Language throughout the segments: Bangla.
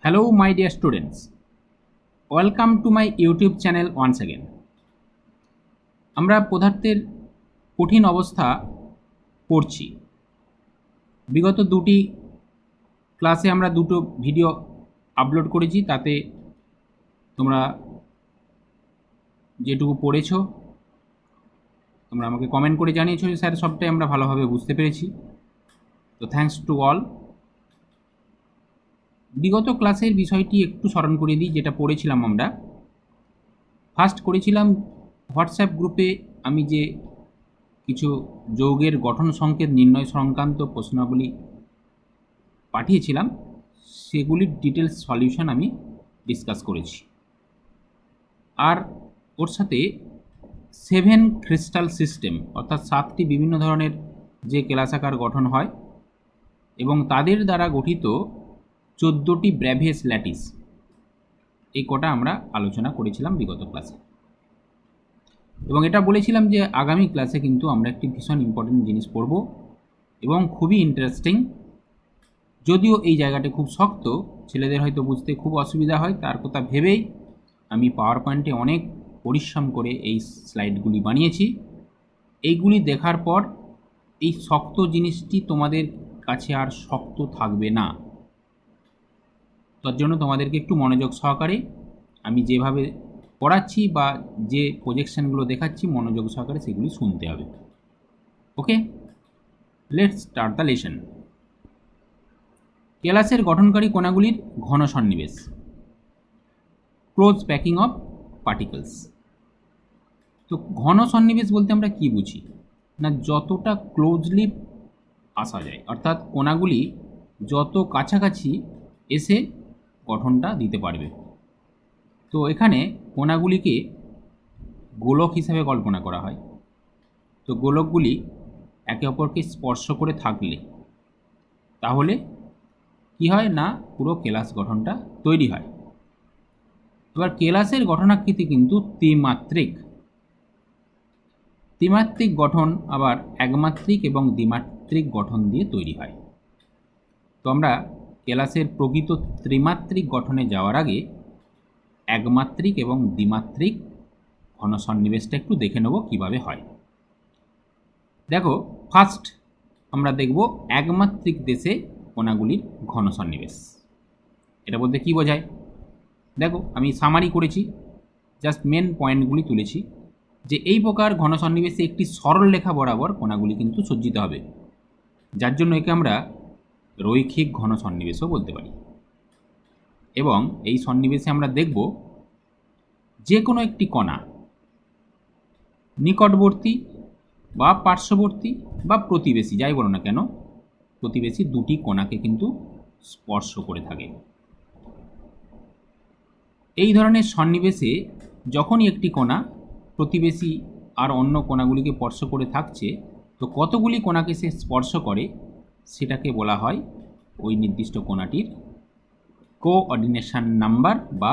Hello, my dear students. Welcome to my YouTube channel once again. আমরা পদার্থের কঠিন অবস্থা পড়ছি। বিগত দুটি ক্লাসে আমরা দুটো ভিডিও আপলোড করেছি, তাতে তোমরা যেটুকু পড়েছো তোমরা আমাকে কমেন্ট করে জানিয়েছো যে স্যার সবটাই আমরা ভালোভাবে বুঝতে পেরেছি। তো থ্যাঙ্কস টু অল। বিগত ক্লাসের বিষয়টি একটু স্মরণ করে দিই, যেটা পড়েছিলাম আমরা। ফার্স্ট করেছিলাম হোয়াটসঅ্যাপ গ্রুপে আমি যে কিছু যৌগের গঠন সংকেত নির্ণয় সংক্রান্ত প্রশ্নাবলী পাঠিয়েছিলাম, সেগুলির ডিটেলস সলিউশন আমি ডিসকাস করেছি। আর ওর সাথে 7 ক্রিস্টাল সিস্টেম অর্থাৎ 7টি বিভিন্ন ধরনের যে কেলাসাকার গঠন হয় এবং তাদের দ্বারা গঠিত 14টি ব্র্যাভিয়াস ল্যাটিস, এই কটা আমরা আলোচনা করেছিলাম বিগত ক্লাসে। এবং এটা বলেছিলাম যে আগামী ক্লাসে কিন্তু আমরা একটি ভীষণ ইম্পর্টেন্ট জিনিস পড়ব এবং খুবই ইন্টারেস্টিং। যদিও এই জায়গাটা খুব শক্ত, ছেলেদের হয়তো বুঝতে খুব অসুবিধা হয়, তার কথা ভেবেই আমি পাওয়ার পয়েন্টে অনেক পরিশ্রম করে এই স্লাইডগুলি বানিয়েছি। এইগুলি দেখার পর এই শক্ত জিনিসটি তোমাদের কাছে আর শক্ত থাকবে না। তার জন্য তোমাদেরকে একটু মনোযোগ সহকারে আমি যেভাবে পড়াচ্ছি বা যে প্রজেকশনগুলো দেখাচ্ছি মনোযোগ সহকারে সেগুলি শুনতে হবে। ওকে, লেটস স্টার্ট দ্য লেসন। কেলাসের গঠনকারী কণাগুলির ঘন সন্নিবেশ, ক্লোজ প্যাকিং অফ পার্টিকলস। তো ঘন সন্নিবেশ বলতে আমরা কি বুঝি না, যতটা ক্লোজলি আসা যায়, অর্থাৎ কণাগুলি যত কাছাকাছি এসে গঠনটা দিতে পারবে। তো এখানে কণাগুলিকে গোলক হিসাবে কল্পনা করা হয়। তো গোলকগুলি একে অপরকে স্পর্শ করে থাকলে তাহলে কি হয় না, পুরো কেলাস গঠনটা তৈরি হয়। এবার কেলাসের গঠনাকৃতি কিন্তু ত্রিমাত্রিক। ত্রিমাত্রিক গঠন আবার একমাত্রিক এবং দ্বিমাত্রিক গঠন দিয়ে তৈরি হয়। তো আমরা কেলাসের প্রকৃত ত্রিমাত্রিক গঠনে যাওয়ার আগে একমাত্রিক এবং দ্বিমাত্রিক ঘন সন্নিবেশটা একটু দেখে নেব কিভাবে হয়। দেখো, ফার্স্ট আমরা দেখব একমাত্রিক দেশে কণাগুলির ঘন সন্নিবেশ। এটা বলতে কি বোঝায় দেখো, আমি সামারি করেছি, জাস্ট মেন পয়েন্টগুলি তুলেছি যে এই প্রকার ঘন সন্নিবেশে একটি সরল রেখা বরাবর কণাগুলি কিন্তু সজ্জিত হবে, যার জন্য একে আমরা রৈখিক ঘন সন্নিবেশও বলতে পারি। এবং এই সন্নিবেশে আমরা দেখব যে কোনো একটি কণা নিকটবর্তী বা পার্শ্ববর্তী বা প্রতিবেশী, যাই বলো না কেন, প্রতিবেশী দুটি কণাকে কিন্তু স্পর্শ করে থাকে। এই ধরনের সন্নিবেশে যখনই একটি কণা প্রতিবেশী আর অন্য কণাগুলিকে স্পর্শ করে থাকছে, তো কতগুলি কণাকে সে স্পর্শ করে সেটাকে বলা হয় ওই নির্দিষ্ট কণাটির কোঅর্ডিনেশন নাম্বার বা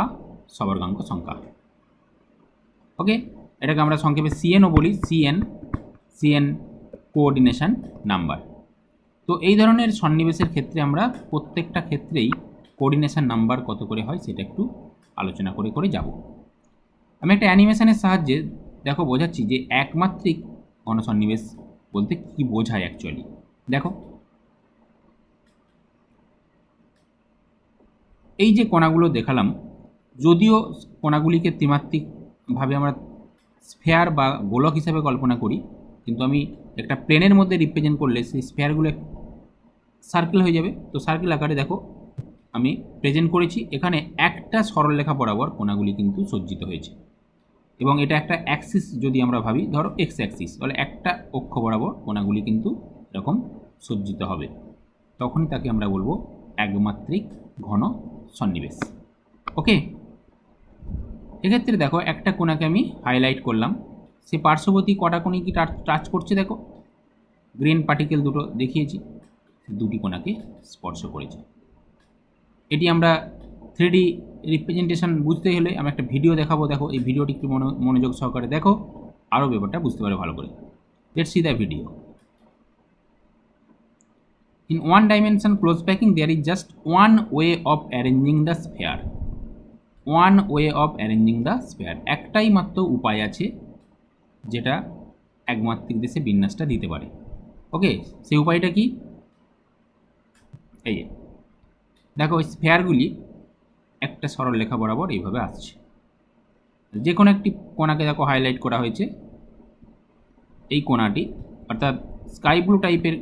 সবর্গাঙ্ক সংখ্যা। ওকে, এটাকে আমরা সংক্ষেপে সিএনও বলি, সিএন কোঅর্ডিনেশন নাম্বার। তো এই ধরনের সন্নিবেশের ক্ষেত্রে আমরা প্রত্যেকটা ক্ষেত্রেই কোঅর্ডিনেশন নাম্বার কত করে হয় সেটা একটু আলোচনা করে করে যাব। আমি একটা অ্যানিমেশনের সাহায্যে দেখো বোঝাচ্ছি যে একমাত্রিক ঘন সন্নিবেশ বলতে কি বোঝায় অ্যাকচুয়ালি। দেখো, এই যে কণাগুলো দেখালাম, যদিও কণাগুলিকে ত্রিমাত্রিকভাবে আমরা স্ফেয়ার বা গোলক হিসাবে কল্পনা করি, কিন্তু আমি একটা প্লেনের মধ্যে রিপ্রেজেন্ট করলে সেই স্ফেয়ারগুলো সার্কেল হয়ে যাবে। তো সার্কেল আকারে দেখো আমি প্রেজেন্ট করেছি, এখানে একটা সরলরেখা বরাবর কণাগুলি কিন্তু সজ্জিত হয়েছে এবং এটা একটা অ্যাক্সিস যদি আমরা ভাবি, ধরো এক্স অ্যাক্সিস, তাহলে একটা অক্ষ বরাবর কণাগুলি কিন্তু এরকম সজ্জিত হবে, তখনই তাকে আমরা বলবো একমাত্রিক ঘন সন্নিবেশ। ওকে, এক্ষেত্রে দেখো একটা কোণাকে আমি হাইলাইট করলাম, সে পার্শ্ববর্তী কটা কোণে কি টাচ করছে, দেখো গ্রিন পার্টিকেল দুটো দেখিয়েছি, দুটি কোণাকে স্পর্শ করেছে। এটি আমরা 3D রিপ্রেজেন্টেশন বুঝতে হলে আমি একটা ভিডিও দেখাবো। দেখো এই ভিডিওটি একটু মনোযোগ সহকারে দেখো, আরও ব্যাপারটা বুঝতে পারে ভালো করে। Let's see the video. In one dimension close packing there is just one way of arranging the sphere. One way of arranging the sphere. একটাই মাত্র উপায় আছে যেটা একমাত্রিক দেশে বিন্যাসটা দিতে পারে। ওকে, সেই উপায়টা কি? এই যে দেখো, ওই স্ফেয়ারগুলি একটা সরলরেখা বরাবর এইভাবে আসছে। যে কোনো একটি কোণাকে দেখো হাইলাইট করা হয়েছে। এই কোণাটি অর্থাৎ স্কাই ব্লু টাইপের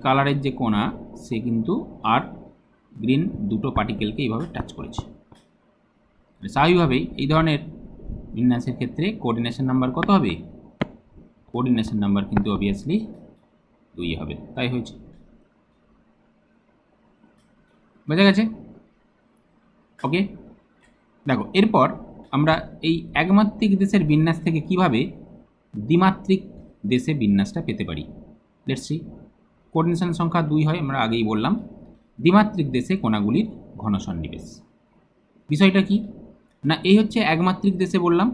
কালারের যে কোণা, সে কিন্তু আর গ্রিন দুটো পার্টিকেলকে এইভাবে টাচ করেছে। স্বাভাবিকভাবেই এই ধরনের বিন্যাসের ক্ষেত্রে কোঅর্ডিনেশন নাম্বার কত হবে? কোঅর্ডিনেশন নাম্বার কিন্তু অবভিয়াসলি 2 হবে। তাই হয়েছে। বোঝা গেছে? ওকে, দেখো এরপর আমরা এই একমাত্রিক দেশের বিন্যাস থেকে কিভাবে দ্বিমাত্রিক দেশে বিন্যাসটা পেতে পারি। Let's see. কোঅর্ডিনেশন সংখ্যা 2 হয়, আমরা আগেই বললাম। দ্বিমাত্রিক দেশে কোণাগুলির ঘন সন্নিবেশ। বিষয়টা কি না, এই হচ্ছে একমাত্রিক দেশে বললাম,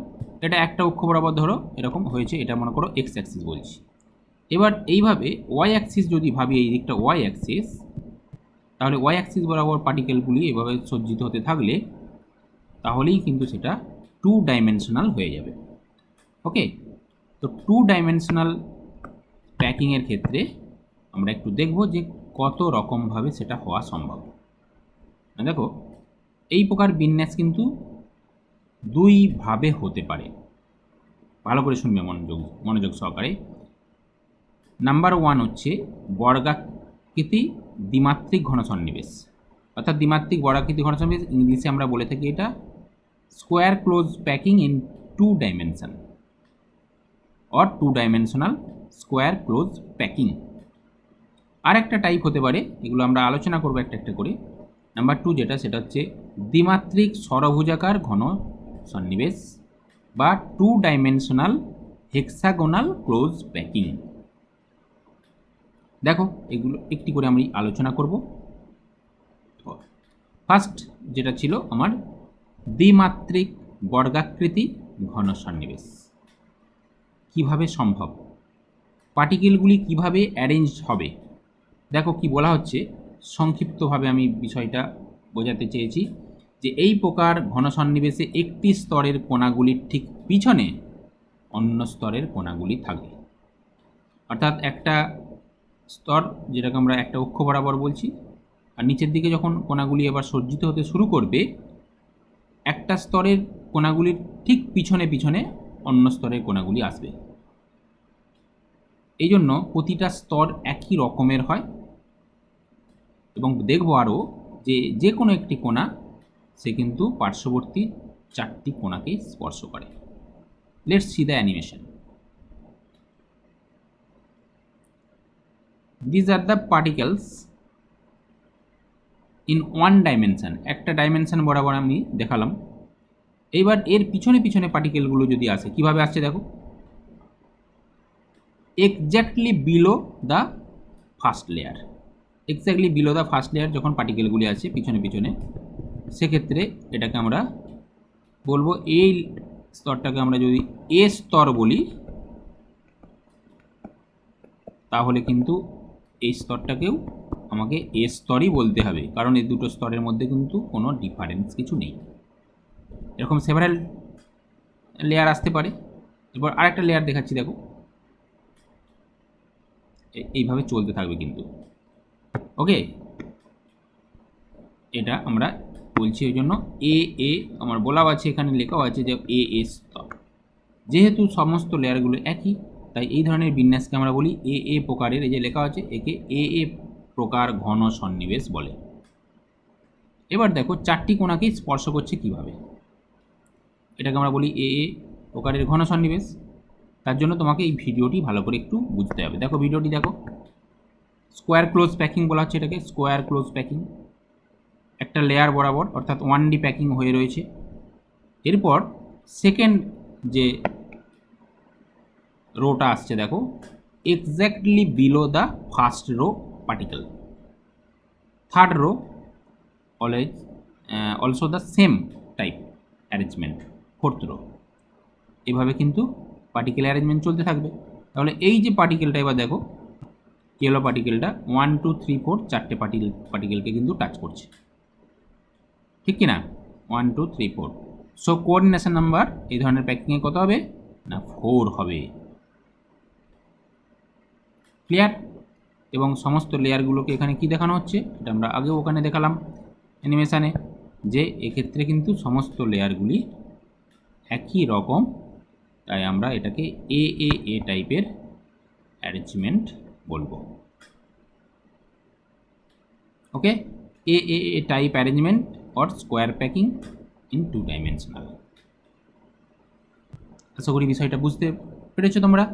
এটা একটা অক্ষ বরাবর ধরো এরকম হয়েছে, এটা মনে করো এক্স অ্যাক্সিস বলছি। এবার এইভাবে ওয়াই অ্যাক্সিস যদি ভাবি, এই দিকটা ওয়াই অ্যাক্সিস, তাহলে ওয়াই অ্যাক্সিস বরাবর পার্টিকেলগুলি এভাবে সজ্জিত হতে থাকলে তাহলেই কিন্তু সেটা 2 ডাইমেনশনাল হয়ে যাবে। ওকে, তো 2 ডাইমেনশনাল প্যাকিংয়ের ক্ষেত্রে আমরা একটু দেখব যে কত রকমভাবে সেটা হওয়া সম্ভব। দেখো, এই প্রকার বিন্যাস কিন্তু 2 ভাবে হতে পারে। ভালো করে শুনবে মনোযোগ সহকারে। নাম্বার 1 হচ্ছে বর্গাকৃতি দ্বিমাত্রিক ঘন সন্নিবেশ, অর্থাৎ দ্বিমাত্রিক বর্গাকৃতি ঘন সন্নিবেশ, ইংলিশে আমরা বলে থাকি এটা square close packing in 2 dimension or 2 dimensional square close packing. আর একটা টাইপ হতে পারে, এগুলো আমরা আলোচনা করবো একটা একটা করে। নাম্বার 2 যেটা, সেটা হচ্ছে দ্বিমাত্রিক ষড়ভুজাকার ঘন সন্নিবেশ বা 2 ডাইমেনশনাল হেক্সাগোনাল ক্লোজ প্যাকিং। দেখো, এগুলো একটি করে আমি আলোচনা করব। ফার্স্ট যেটা ছিল আমার দ্বিমাত্রিক বর্গাকৃতি ঘন সন্নিবেশ কিভাবে সম্ভব, পার্টিকেলগুলি কিভাবে অ্যারেঞ্জ হবে। দেখো কি বলা হচ্ছে, সংক্ষিপ্তভাবে আমি বিষয়টা বোঝাতে চেয়েছি যে এই প্রকার ঘন সন্নিবেশে একটি স্তরের কোণাগুলির ঠিক পিছনে অন্য স্তরের কোণাগুলি থাকবে। অর্থাৎ একটা স্তর, যেটাকে আমরা একটা অক্ষ বরাবর বলছি, আর নিচের দিকে যখন কোণাগুলি এবার সজ্জিত হতে শুরু করবে, একটা স্তরের কোণাগুলির ঠিক পিছনে পিছনে অন্য স্তরের কোণাগুলি আসবে। এই জন্য প্রতিটা স্তর একই রকমের হয় এবং দেখবো আরও যে কোনো একটি কোণা সে কিন্তু পার্শ্ববর্তী 4টি কোণাকে স্পর্শ করে। Let's see the animation. These are the particles in 1 dimension, একটা ডাইমেনশন বরাবর আমি দেখালাম। এইবার এর পিছনে পিছনে পার্টিকেলগুলো যদি আসে, কিভাবে আসছে দেখো, exactly below the first layer. Exactly below the first layer যখন পার্টিকেলগুলি আসে পিছনে পিছনে, সেক্ষেত্রে এটাকে আমরা বলবো, এই স্তরটাকে আমরা যদি এ স্তর বলি, তাহলে কিন্তু এই স্তরটাকেও আমাকে এ স্তরই বলতে হবে, কারণ এই দুটো স্তরের মধ্যে কিন্তু কোনো ডিফারেন্স কিছু নেই। এরকম সেভারাল লেয়ার আসতে পারে। এবার আরেকটা লেয়ার দেখাচ্ছি, দেখো এইভাবে চলতে থাকবে কিন্তু। ওকে, এটা আমরা বলছি ওই জন্য এ আমার বলাও আছে, এখানে লেখাও আছে যে এ স্তর। যেহেতু সমস্ত লেয়ারগুলো একই, তাই এই ধরনের বিন্যাসকে আমরা বলি এ প্রকারের। এই যে লেখা আছে, একে এ প্রকার ঘন সন্নিবেশ বলে। এবার দেখো 4টি কোণাকেই স্পর্শ করছে কিভাবে, এটাকে আমরা বলি এ প্রকারের ঘন সন্নিবেশ। তার জন্য তোমাকে এই ভিডিওটি ভালো করে একটু বুঝতে হবে। দেখো ভিডিওটি দেখো, স্কোয়ার ক্লোজ প্যাকিং বলা হচ্ছে এটাকে, স্কোয়ার ক্লোজ প্যাকিং। একটা লেয়ার বরাবর, অর্থাৎ 1D প্যাকিং হয়ে রয়েছে। এরপর সেকেন্ড যে রোটা আসছে দেখো, exactly below the first row particle. Third row always also the same type arrangement. Fourth row, এভাবে কিন্তু পার্টিকেল অ্যারেঞ্জমেন্ট চলতে থাকবে। তাহলে এই যে পার্টিকেলটা এবার দেখো ইয়েলো পার্টিকেলটা 1 2 3 4 চারটে পার্টিকেলকে কিন্তু টাচ করছে, ঠিক কি না? 1 2 3 4। সো কোঅর্ডিনেশন নাম্বার এই ধরনের প্যাকিংয়ে কত হবে না 4 হবে। ক্লিয়ার? এবং সমস্ত লেয়ারগুলোকে এখানে কি দেখানো হচ্ছে, এটা আমরা আগেও ওখানে দেখালাম অ্যানিমেশানে, যে এক্ষেত্রে কিন্তু সমস্ত লেয়ারগুলি একই রকম, তাই আমরা এটাকে এ টাইপের অ্যারেঞ্জমেন্ট বলবো। Okay, A type arrangement or square packing in 2 dimensional. আশা করি বিষয়টা বুঝতে পেরেছো তোমরা।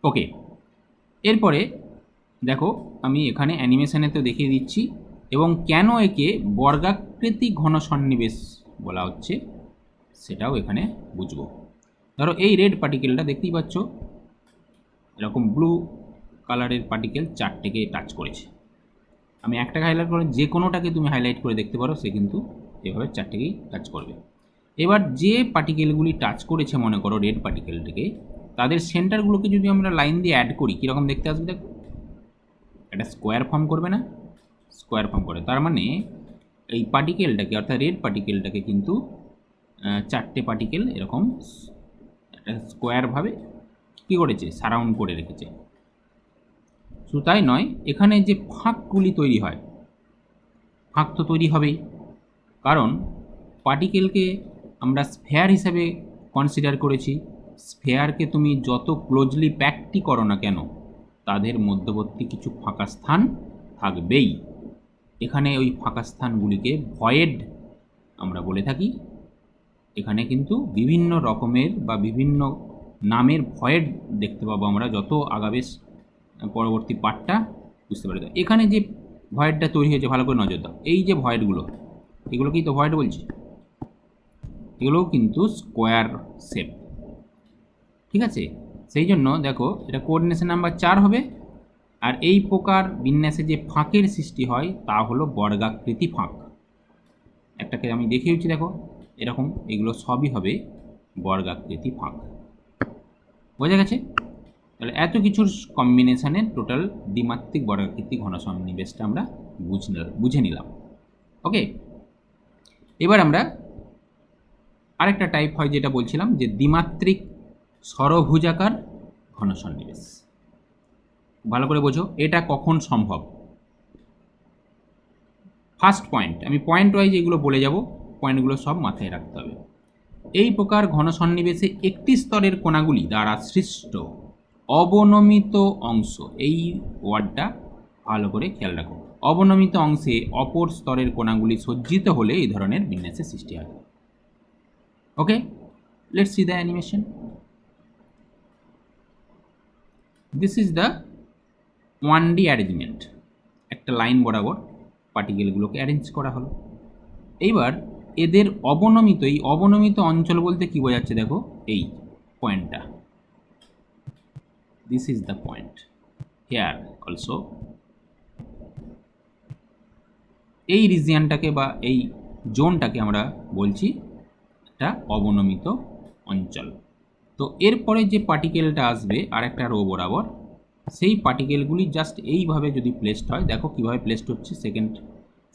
ওকে, এরপরে দেখো আমি এখানে অ্যানিমেশনে তো দেখিয়ে দিচ্ছি, এবং কেন একে বর্গাকৃতি ঘন সন্নিবেশ বলা হচ্ছে সেটাও এখানে বুঝবো। ধরো এই রেড পার্টিকেলটা দেখতেই পাচ্ছ, এরকম ব্লু কালারের পার্টিকেল চারটেকে টাচ করেছে। আমি একটাকে হাইলাইট করে, যে কোনোটাকে তুমি হাইলাইট করে দেখতে পারো, সে কিন্তু এভাবে চারটেকেই টাচ করবে। এবার যে পার্টিকেলগুলি টাচ করেছে মনে করো রেড পার্টিকেলটিকে, তাদের সেন্টারগুলোকে যদি আমরা লাইন দিয়ে অ্যাড করি কীরকম দেখতে আসবে দেখো, একটা স্কোয়ার ফর্ম করবে না? স্কোয়ার ফর্ম করে, তার মানে এই পার্টিকেলটাকে অর্থাৎ রেড পার্টিকেলটাকে কিন্তু চারটে পার্টিকেল এরকম একটা স্কোয়ারভাবে কী করেছে, সারাউন্ড করে রেখেছে। শুধু তাই নয়, এখানে যে ফাঁকগুলি তৈরি হয়, ফাঁক তো তৈরি হবেই, কারণ পার্টিকেলকে আমরা স্ফেয়ার হিসাবে কনসিডার করেছি। স্ফেয়ারকে তুমি যত ক্লোজলি প্যাকটি করো না কেন, তাদের মধ্যবর্তী কিছু ফাঁকা স্থান থাকবেই। এখানে ওই ফাঁকা স্থানগুলিকে ভয়েড আমরা বলে থাকি। এখানে কিন্তু বিভিন্ন রকমের বা বিভিন্ন নামের ভয়েড দেখতে পাবো আমরা যত আগাবে পরবর্তী পার্টটা বুঝতে পারবে। এখানে যে ভয়েডটা তৈরি হয়েছে ভালো করে নজর দাও, এই যে ভয়েডগুলো, এগুলোকেই তো ভয়েড বলছি, এগুলোও কিন্তু স্কোয়ার শেপ, ঠিক আছে? সেই জন্য দেখো এটা কোঅর্ডিনেশন নাম্বার 4 হবে। আর এই প্রকার বিন্যাসে যে ফাঁকের সৃষ্টি হয় তা হলো বর্গাকৃতি ফাঁক। একটাকে আমি দেখিয়েছি দেখো, এরকম এগুলো সবই হবে বর্গাকৃতি ফাঁক। বোঝা গেছে? তাহলে এত কিছুর কম্বিনেশানে টোটাল দ্বিমাত্রিক বর্গাকৃতি ঘন সন্নিবেশটা আমরা বুঝে নিলাম। ওকে, এবার আমরা আরেকটা টাইপ হয় যেটা বলছিলাম, যে দ্বিমাত্রিক ষড়ভুজাকার ঘন সন্নিবেশ। ভালো করে বোঝো এটা কখন সম্ভব। ফার্স্ট পয়েন্ট, আমি পয়েন্ট ওয়াইজ এগুলো বলে যাব, পয়েন্টগুলো সব মাথায় রাখতে হবে। এই প্রকার ঘন সন্নিবেশে একটি স্তরের কোণাগুলি দ্বারা সৃষ্ট অবনমিত অংশ, এই ওয়ার্ডটা ভালো করে খেয়াল রাখো, অবনমিত অংশে অপর স্তরের কোণাগুলি সজ্জিত হলে এই ধরনের বিন্যাসের সৃষ্টি হয়। Okay, let's see the animation. This is the 1D arrangement. একটা লাইন বরাবর পার্টিকেলগুলোকে অ্যারেঞ্জ করা হলো। এইবার এদের অবনমিত, এই অবনমিত অঞ্চল বলতে কি বোঝাচ্ছে দেখো, এই পয়েন্টটা, this is the point here also. এই রিজিয়নটাকে বা এই জোনটাকে আমরা বলছি একটা অবনমিত অঞ্চল। তো এরপরে যে পার্টিকেলটা আসবে আর একটা রো বরাবর, সেই পার্টিকেলগুলি জাস্ট এইভাবে যদি প্লেসড হয়, দেখো কীভাবে প্লেসড হচ্ছে,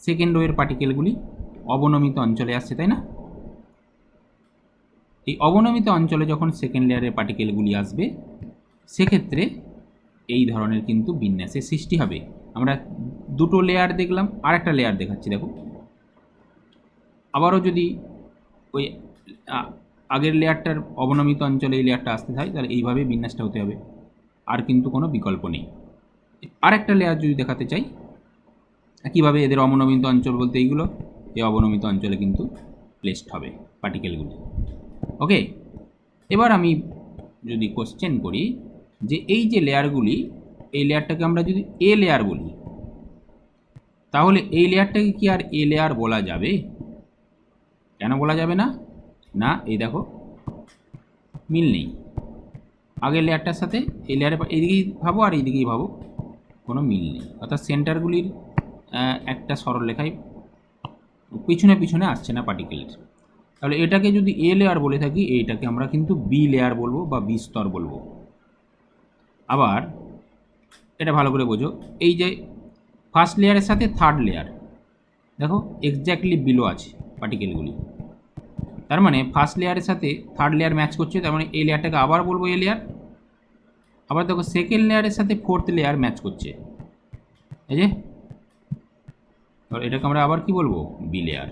সেকেন্ড রোয়ের পার্টিকেলগুলি অবনমিত অঞ্চলে আসছে, তাই না? এই অবনমিত অঞ্চলে যখন সেকেন্ড লেয়ারের পার্টিকেলগুলি আসবে, সেক্ষেত্রে এই ধরনের কিন্তু বিন্যাসের সৃষ্টি হবে। আমরা দুটো লেয়ার দেখলাম, আর একটা লেয়ার দেখাচ্ছি দেখো। আবারও যদি ওই আগের লেয়ারটার অবনমিত অঞ্চলে এই লেয়ারটা আসতে হয়, তাহলে এইভাবে বিন্যাসটা হতে হবে, আর কিন্তু কোনো বিকল্প নেই। আর একটা লেয়ার যদি দেখাতে চাই, কীভাবে এদের অবনমিত অঞ্চল বলতে এইগুলো, এই অবনমিত অঞ্চলে কিন্তু প্লেসড হবে পার্টিকেলগুলি। ওকে, এবার আমি যদি কোশ্চেন করি যে এই যে লেয়ারগুলি, এই লেয়ারটাকে আমরা যদি এ লেয়ার বলি, তাহলে এই লেয়ারটাকে কি আর এ লেয়ার বলা যাবে? কেন বলা যাবে না? না, এই দেখো মিল নেই আগের লেয়ারটার সাথে। এই লেয়ারে এইদিকেই ভাবো আর এইদিকেই ভাবো, কোনো মিল নেই। অর্থাৎ সেন্টারগুলির একটা সরলরেখায় পিছনে পিছনে আসছে না পার্টিকেলের। তাহলে এটাকে যদি এ লেয়ার বলে থাকি, এইটাকে আমরা কিন্তু বি লেয়ার বলবো বা বি স্তর বলবো। আবার এটা ভালো করে বোঝো। এই যে ফার্স্ট লেয়ারের সাথে থার্ড লেয়ার দেখো এক্স্যাক্টলি বিলো আছে পার্টিকেলগুলি, তার মানে ফার্স্ট লেয়ারের সাথে থার্ড লেয়ার ম্যাচ করছে, তার মানে এই লেয়ারটাকে আবার বলবো এ লেয়ার। আবার দেখো সেকেন্ড লেয়ারের সাথে ফোর্থ লেয়ার ম্যাচ করছে, এই যে এটাকে আমরা আবার কি বলবো, বি লেয়ার।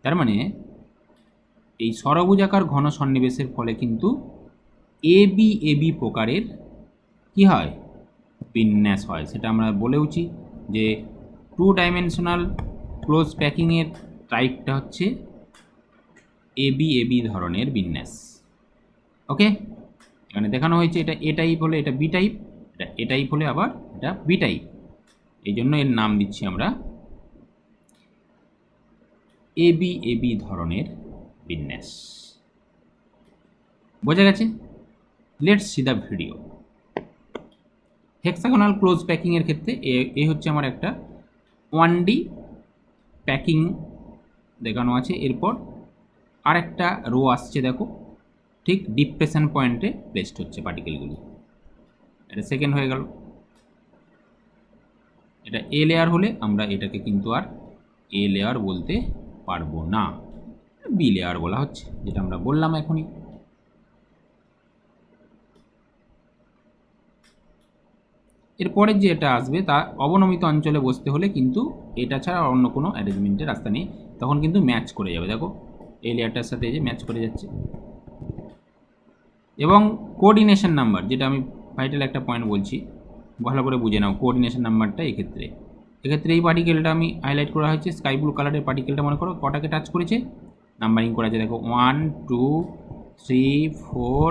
তার মানে এই ষড়ভুজাকার ঘন সন্নিবেশের ফলে কিন্তু এবি প্রকারের কি হয়, বিন্যাস হয়। সেটা আমরা বলেওছি যে 2 ডাইমেনশনাল ক্লোজ প্যাকিংয়ের টাইপটা হচ্ছে এবি ধরনের বিন্যাস। ওকে, এখানে দেখানো হয়েছে এটা এ টাইপ হলে এটা বি টাইপ, এটা এ টাইপ হলে আবার এটা বি টাইপ, এই জন্য এর নাম দিচ্ছি আমরা এবি ধরনের বিন্যাস। বোঝা গেছে? Let's see the video. Hexagonal close প্যাকিংয়ের ক্ষেত্রে এ হচ্ছে আমার একটা 1D প্যাকিং দেখানো আছে। এরপর আর একটা রো আসছে, দেখো ঠিক ডিপ্রেশন পয়েন্টে প্লেসড হচ্ছে পার্টিকেলগুলি। এটা সেকেন্ড হয়ে গেল। এটা এ লেয়ার হলে আমরা এটাকে কিন্তু আর এ লেয়ার বলতে পারবো না, বি লেয়ার বলা হচ্ছে, যেটা আমরা বললাম এখনই। এরপরে যে এটা আসবে তা অবনমিত অঞ্চলে বসতে হলে কিন্তু এটা ছাড়া অন্য কোনো অ্যারেঞ্জমেন্টের রাস্তা নেই, তখন কিন্তু ম্যাচ করে যাবে। দেখো এই লেয়ারটার সাথে এই যে ম্যাচ করে যাচ্ছে। এবং কোঅর্ডিনেশন নাম্বার, যেটা আমি ভাইটাল একটা পয়েন্ট বলছি, ভালো করে বুঝে নাও কোঅর্ডিনেশন নাম্বারটা। এক্ষেত্রে এই পার্টিকেলটা আমি হাইলাইট করা হয়েছে, স্কাই ব্লু কালারের পার্টিকেলটা মনে করো কটাকে টাচ করেছে, নাম্বারিং করা আছে দেখো 1 2 3 4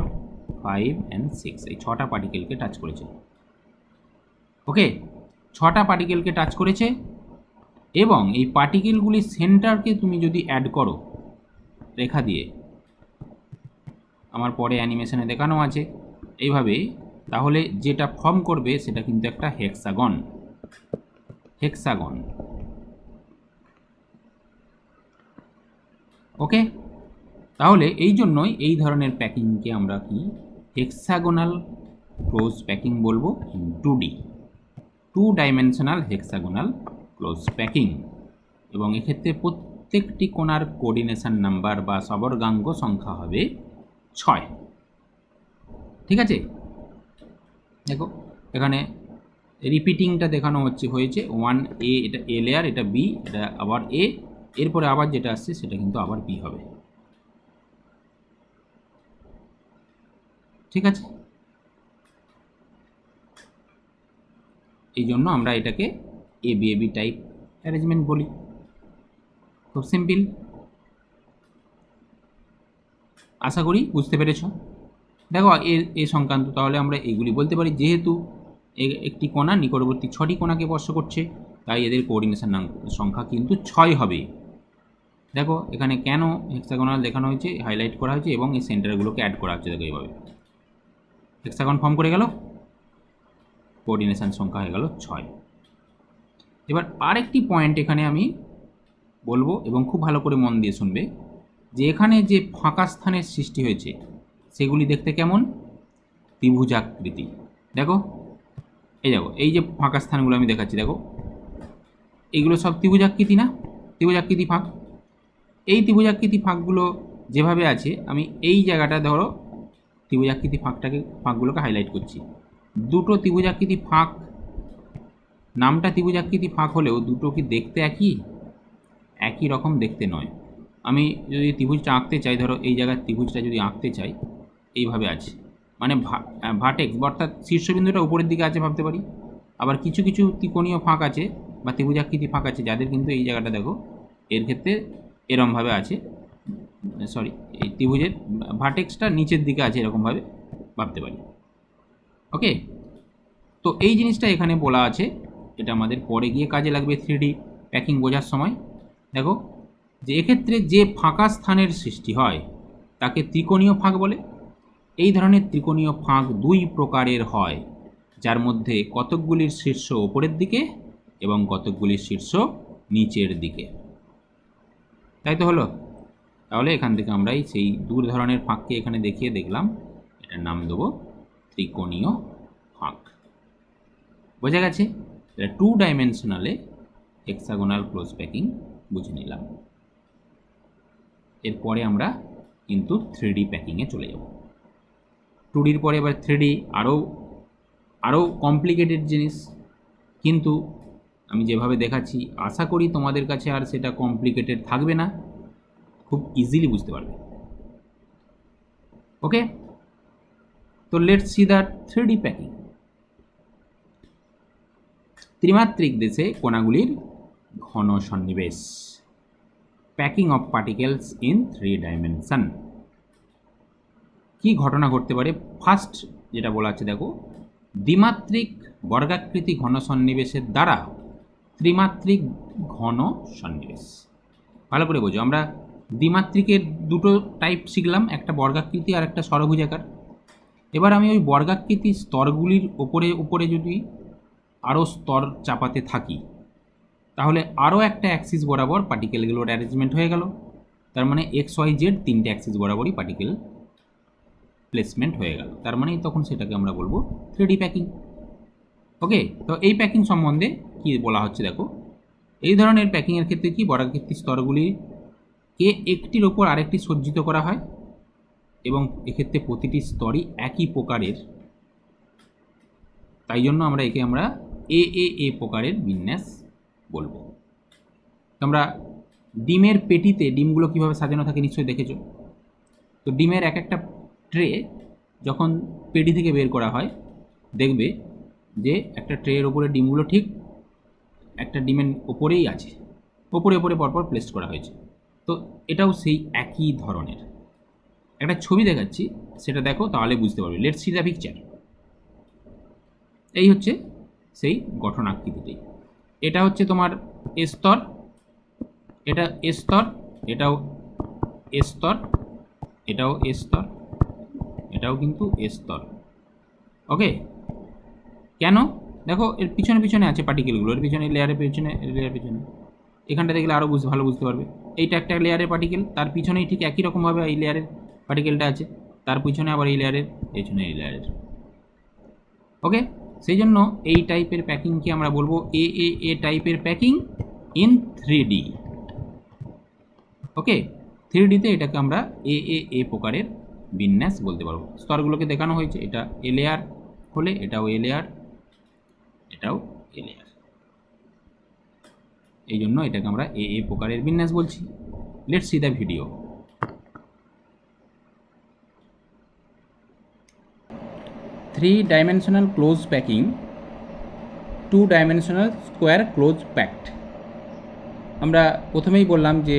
5 অ্যান্ড 6, এই 6টা পার্টিকেলকে টাচ করেছে। ওকে, 6টা পার্টিকেলকে টাচ করেছে এবং এই পার্টিকেলগুলির সেন্টারকে তুমি যদি অ্যাড করো রেখা দিয়ে, আমার পরে অ্যানিমেশনে দেখানো আছে এইভাবে, তাহলে যেটা ফর্ম করবে সেটা কিন্তু একটা হেক্সাগন। ওকে, তাহলে এই জন্যই এই ধরনের প্যাকিংকে আমরা কি হেক্সাগোনাল ক্লোজ প্যাকিং বলবো, 2D 2 dimensional hexagonal close packing. এবং এক্ষেত্রে প্রত্যেকটি কোণার কোঅর্ডিনেশন নাম্বার বা সবর্গাঙ্গ সংখ্যা হবে 6। ঠিক আছে, দেখো এখানে রিপিটিংটা দেখানো হয়েছে 1A, এটা এ লেয়ার, এটা বি, এটা আবার এ, এরপরে আবার যেটা আসছে সেটা কিন্তু আবার বি হবে। ঠিক আছে, এই জন্য আমরা এটাকে এবি টাইপ অ্যারেঞ্জমেন্ট বলি। খুব সিম্পল, আশা করি বুঝতে পেরেছ। দেখো এ সংক্রান্ত তাহলে আমরা এগুলি বলতে পারি, যেহেতু একটি কোণা নিকটবর্তী 6টি কোণাকে স্পর্শ করছে, তাই এদের কোঅর্ডিনেশন সংখ্যা কিন্তু 6 হবে। দেখো এখানে কেন হেক্সাগোনাল দেখানো হয়েছে, হাইলাইট করা হয়েছে এবং এই সেন্টারগুলোকে অ্যাড করা হচ্ছে। দেখো এইভাবে হেক্সাগন ফর্ম করে গেল, কোঅর্ডিনেশন সংখ্যা হয়ে গেল 6। এবার আরেকটি পয়েন্ট এখানে আমি বলবো এবং খুব ভালো করে মন দিয়ে শুনবে, যে এখানে যে ফাঁকা স্থানের সৃষ্টি হয়েছে সেগুলি দেখতে কেমন, ত্রিভুজাকৃতি। দেখো এই যে ফাঁকা স্থানগুলো আমি দেখাচ্ছি, দেখো এইগুলো সব ত্রিভুজাকৃতি না, ত্রিভুজাকৃতি ফাঁক। এই ত্রিভুজাকৃতি ফাঁকগুলো যেভাবে আছে, আমি এই জায়গাটা ধরো ফাঁকগুলোকে হাইলাইট করছি। দুটো ত্রিভুজাকৃতি ফাঁক, নামটা ত্রিভুজাকৃতি ফাঁক হলেও দুটো কি দেখতে একই রকম দেখতে নয়। আমি যদি ত্রিভুজটা আঁকতে চাই, ধরো এই জায়গার ত্রিভুজটা যদি আঁকতে চাই, এইভাবে আছে, মানে ভার্টেক্স অর্থাৎ শীর্ষবিন্দুটা উপরের দিকে আছে ভাবতে পারি। আবার কিছু কিছু ত্রিকোণীয় ফাঁক আছে বা ত্রিভুজাকৃতি ফাঁক আছে যাদের কিন্তু এই জায়গাটা দেখো এর ক্ষেত্রে এরমভাবে আছে, সরি এই ত্রিভুজের ভার্টেক্সটা নিচের দিকে আছে, এরকমভাবে ভাবতে পারি। ওকে, তো এই জিনিসটা এখানে বলা আছে, এটা আমাদের পরে গিয়ে কাজে লাগবে 3D প্যাকিং বোঝার সময়। দেখো যে এক্ষেত্রে যে ফাঁকা স্থানের সৃষ্টি হয় তাকে ত্রিকোণীয় ফাঁক বলে। এই ধরনের ত্রিকোণীয় ফাঁক 2 প্রকারের হয়, যার মধ্যে কতকগুলির শীর্ষ ওপরের দিকে এবং কতকগুলির শীর্ষ নিচের দিকে। তাই তো হলো। তাহলে এখান থেকে আমরা সেই 2 ধরনের ফাঁককে এখানে দেখিয়ে দেখলাম, এটার নাম দেবো ত্রিকোণীয় ফাঁক। বোঝা গেছে? এটা 2 ডাইমেনশনালে হেক্সাগোনাল ক্লোজ প্যাকিং বুঝে নিলাম। এরপরে আমরা কিন্তু 3D প্যাকিংয়ে চলে যাব। 2Dর পরে এবার 3D আরও কমপ্লিকেটেড জিনিস, কিন্তু আমি যেভাবে দেখাচ্ছি আশা করি তোমাদের কাছে আর সেটা কমপ্লিকেটেড থাকবে না, খুব ইজিলি বুঝতে পারবে। ওকে, তো let's see the 3D packing. ত্রিমাত্রিক দেশে কণাগুলির ঘন সন্নিবেশ, packing of particles in 3 dimension. কি ঘটনা ঘটতে পারে? ফার্স্ট যেটা বলা আছে দেখো, দ্বিমাত্রিক বর্গাকৃতি ঘন সন্নিবেশের দ্বারা ত্রিমাত্রিক ঘন সন্নিবেশ। ভালো করে বোঝো, আমরা দ্বিমাত্রিকের দুটো টাইপ শিখলাম, একটা বর্গাকৃতি আর একটা ষড়ভুজাকার। এবার আমি ওই বর্গাকৃতি স্তরগুলির উপরে যদি আরও স্তর চাপাতে থাকি, তাহলে আরও একটা অ্যাক্সিস বরাবর পার্টিকেলগুলোর অ্যারেঞ্জমেন্ট হয়ে গেল। তার মানে XYZ তিনটে অ্যাক্সিস বরাবরই পার্টিকেল প্লেসমেন্ট হয়ে গেল। তার মানে তখন সেটাকে আমরা বলবো 3D প্যাকিং। ওকে, তো এই প্যাকিং সম্বন্ধে কি বলা হচ্ছে দেখো, এই ধরনের প্যাকিংয়ের ক্ষেত্রে কি বর্গাকৃতি স্তরগুলিকে একটির ওপর আরেকটি সজ্জিত করা হয় এবং এক্ষেত্রে প্রতিটি স্তরই একই প্রকারের, তাই জন্য আমরা এ প্রকারের বিন্যাস বলবো। তোমরা ডিমের পেটিতে ডিমগুলো কীভাবে সাজানো থাকে নিশ্চয়ই দেখেছো। তো ডিমের এক একটা ট্রে যখন পেটি থেকে বের করা হয়, দেখবে যে একটা ট্রের ওপরে ডিমগুলো ঠিক একটা ডিমের ওপরেই আছে, ওপরে পরপর প্লেস করা হয়েছে। তো এটাও সেই একই ধরনের। একটা ছবি দেখাচ্ছি, সেটা দেখো তাহলে বুঝতে পারবে। Let's see the picture. এই হচ্ছে সেই গঠন আকৃতিটি। এটা হচ্ছে তোমার স্তর, এটা স্তর, এটাও স্তর, এটাও স্তর, এটাও কিন্তু স্তর। ওকে, কেন? দেখো এর পিছনে আছে পার্টিকেলগুলো, এর পিছনে লেয়ারের পিছনে, এখানটা দেখলে আরও ভালো বুঝতে পারবে। এইটা একটা লেয়ারের পার্টিকেল, তার পিছনেই ঠিক একই রকমভাবে এই লেয়ারের পার্টিকেলটা আছে, তার পিছনে আবার এই লেয়ারের, পেছনে এই লেয়ারের। ওকে, সেই জন্য এই টাইপের প্যাকিংকে আমরা বলবো এ টাইপের প্যাকিং ইন 3D। ওকে, 3Dতে এটাকে আমরা এ প্রকারের বিন্যাস বলতে পারবো। স্তরগুলোকে দেখানো হয়েছে, এটা এ লেয়ার হলে এটাও এ লেয়ার, এটাও এ লেয়ার, এই জন্য এটাকে আমরা এ প্রকারের বিন্যাস বলছি। Let's see the video. Three dimensional close packing, 2 dimensional square close packed. আমরা প্রথমেই বললাম যে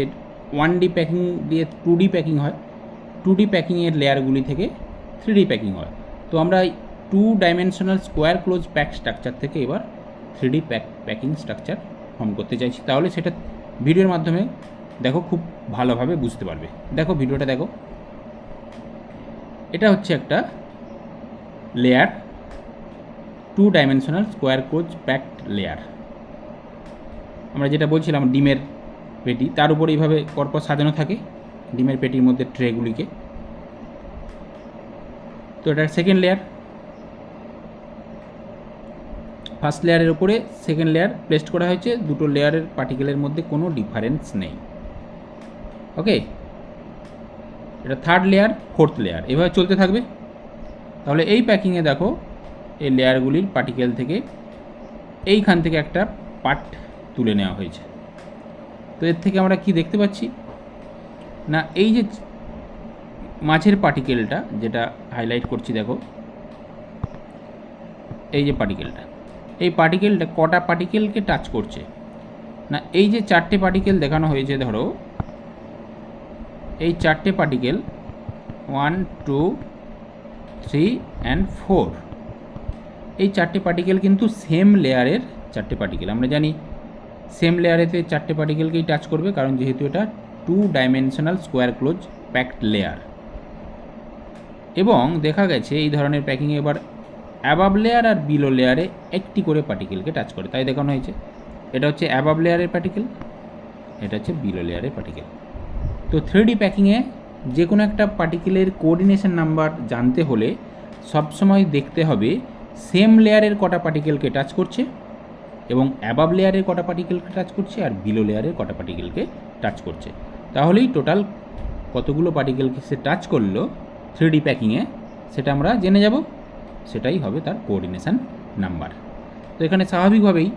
1D প্যাকিং দিয়ে 2D প্যাকিং হয়, 2D প্যাকিংয়ের লেয়ারগুলি থেকে 3D প্যাকিং হয়। তো আমরা 2 dimensional square close pack structure থেকে এবার 3D প্যাকিং স্ট্রাকচার ফর্ম করতে চাইছি, তাহলে সেটা ভিডিওর মাধ্যমে দেখো খুব ভালোভাবে বুঝতে পারবে। দেখো ভিডিওটা দেখো, এটা হচ্ছে একটা layer, 2 dimensional square close packed layer. আমরা যেটা বলছিলাম ডিমের পেটি, তার উপরে এইভাবে পরপর সাজানো থাকে ডিমের পেটির মধ্যে ট্রেগুলিকে। তো এটা সেকেন্ড লেয়ার, ফার্স্ট লেয়ারের উপরে সেকেন্ড লেয়ার প্লেসড করা হয়েছে, দুটো লেয়ারের পার্টিকেলের মধ্যে কোনো ডিফারেন্স নেই। ওকে, এটা থার্ড লেয়ার, ফোর্থ লেয়ার, এভাবে চলতে থাকবে। তাহলে এই প্যাকিংয়ে দেখো এই লেয়ারগুলির পার্টিকেল থেকে এইখান থেকে একটা পার্ট তুলে নেওয়া হয়েছে। তো এর থেকে আমরা কি দেখতে পাচ্ছি না, এই যে মাঝের পার্টিকেলটা যেটা হাইলাইট করছি দেখো, এই যে পার্টিকেলটা, এই পার্টিকেলটা কটা পার্টিকেলকে টাচ করছে না, এই যে 4টে পার্টিকেল দেখানো হয়েছে, ধরো এই 4টে পার্টিকেল 1 2 3 and 4, এই 4টে পার্টিকেল কিন্তু সেম লেয়ারের 4টে পার্টিকেল। আমরা জানি সেম লেয়ারেতে 4টে পার্টিকেলকেই টাচ করবে, কারণ যেহেতু এটা 2 dimensional square close packed layer. এবং দেখা গেছে এই ধরনের প্যাকিংয়ে এবার অ্যাবাব লেয়ার আর বিলো লেয়ারে একটি করে পার্টিকেলকে টাচ করে, তাই দেখানো হয়েছে। এটা হচ্ছে অ্যাবাব লেয়ারের পার্টিকেল, এটা হচ্ছে বিলো লেয়ারের পার্টিকেল। তো 3D প্যাকিংয়ে যে কোনো একটা পার্টিকেলের কোঅর্ডিনেশন নাম্বার জানতে হলে সবসময় দেখতে হবে সেম লেয়ারের কটা পার্টিকেলকে টাচ করছে এবং অ্যাবাভ লেয়ারের কটা পার্টিকেলকে টাচ করছে আর বিলো লেয়ারের কটা পার্টিকেলকে টাচ করছে। তাহলেই টোটাল কতগুলো পার্টিকেলকে সে টাচ করলো 3D প্যাকিংয়ে সেটা আমরা জেনে যাব, সেটাই হবে তার কোঅর্ডিনেশন নাম্বার। তো এখানে স্বাভাবিকভাবেই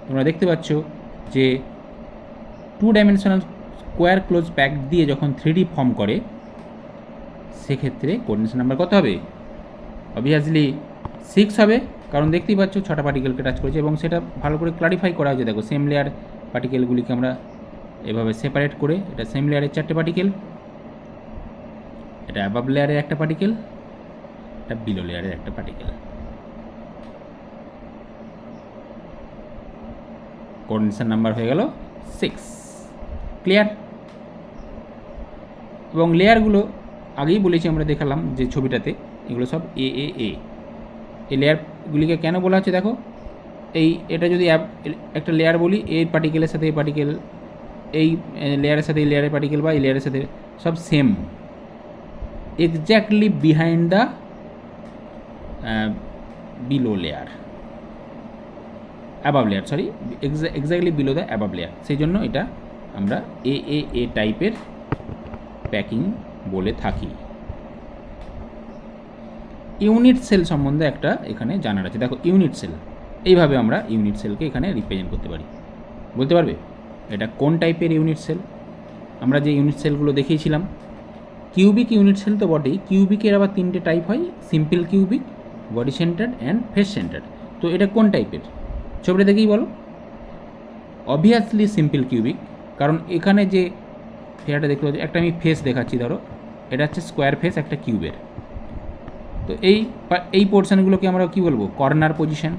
তোমরা দেখতে পাচ্ছ যে 2 ডাইমেনশনাল স্কোয়ার ক্লোজ প্যাক দিয়ে যখন 3D ফর্ম করে সেক্ষেত্রে কোঅর্ডিনেশন নাম্বার কত হবে? অবভিয়াসলি 6 হবে, কারণ দেখতেই পাচ্ছ 6টা পার্টিকেলকে টাচ করেছে এবং সেটা ভালো করে ক্লারিফাই করা হয়েছে। দেখো সেম লেয়ার পার্টিকেলগুলিকে আমরা এভাবে সেপারেট করে, এটা সেম লেয়ারের 4টে পার্টিকেল, এটা অ্যাবাভ লেয়ারের একটা পার্টিকেল, এটা বিলো লেয়ারের একটা পার্টিকেল। কোঅর্ডিনেশন নাম্বার হয়ে গেল 6। ক্লিয়ার? এবং লেয়ারগুলো আগেই বলেছি, আমরা দেখালাম যে ছবিটাতে, এগুলো সব এই লেয়ারগুলিকে কেন বলা হচ্ছে দেখো, এটা যদি একটা লেয়ার বলি, এই পার্টিকেলের সাথে এই পার্টিকেল, এই লেয়ারের সাথে এই লেয়ারের পার্টিকেল বা এই লেয়ারের সাথে সব same, exactly behind the below layer, above layer, sorry, exactly below the above layer. সেই জন্য এটা আমরা এ টাইপের প্যাকিং বলে থাকি। ইউনিট সেল সম্বন্ধে একটা এখানে জানার আছে। দেখো ইউনিট সেল, এইভাবে আমরা ইউনিট সেলকে এখানে রিপ্রেজেন্ট করতে পারি। বলতে পারবে এটা কোন টাইপের ইউনিট সেল? আমরা যে ইউনিট সেলগুলো দেখিয়েছিলাম, কিউবিক ইউনিট সেল তো বটেই, কিউবিকের আবার 3টে টাইপ হয়, simple cubic, body centred and face centred. তো এটা কোন টাইপের? ছবিটা দেখেই বলো। অবভিয়াসলি সিম্পল কিউবিক, কারণ এখানে যে ফেয়ারটা দেখতে পাচ্ছি, একটা আমি ফেস দেখাচ্ছি, ধরো এটা হচ্ছে স্কোয়ার ফেস একটা কিউবের। তো এই পোর্শনগুলোকে আমরা কী বলবো? Corner position.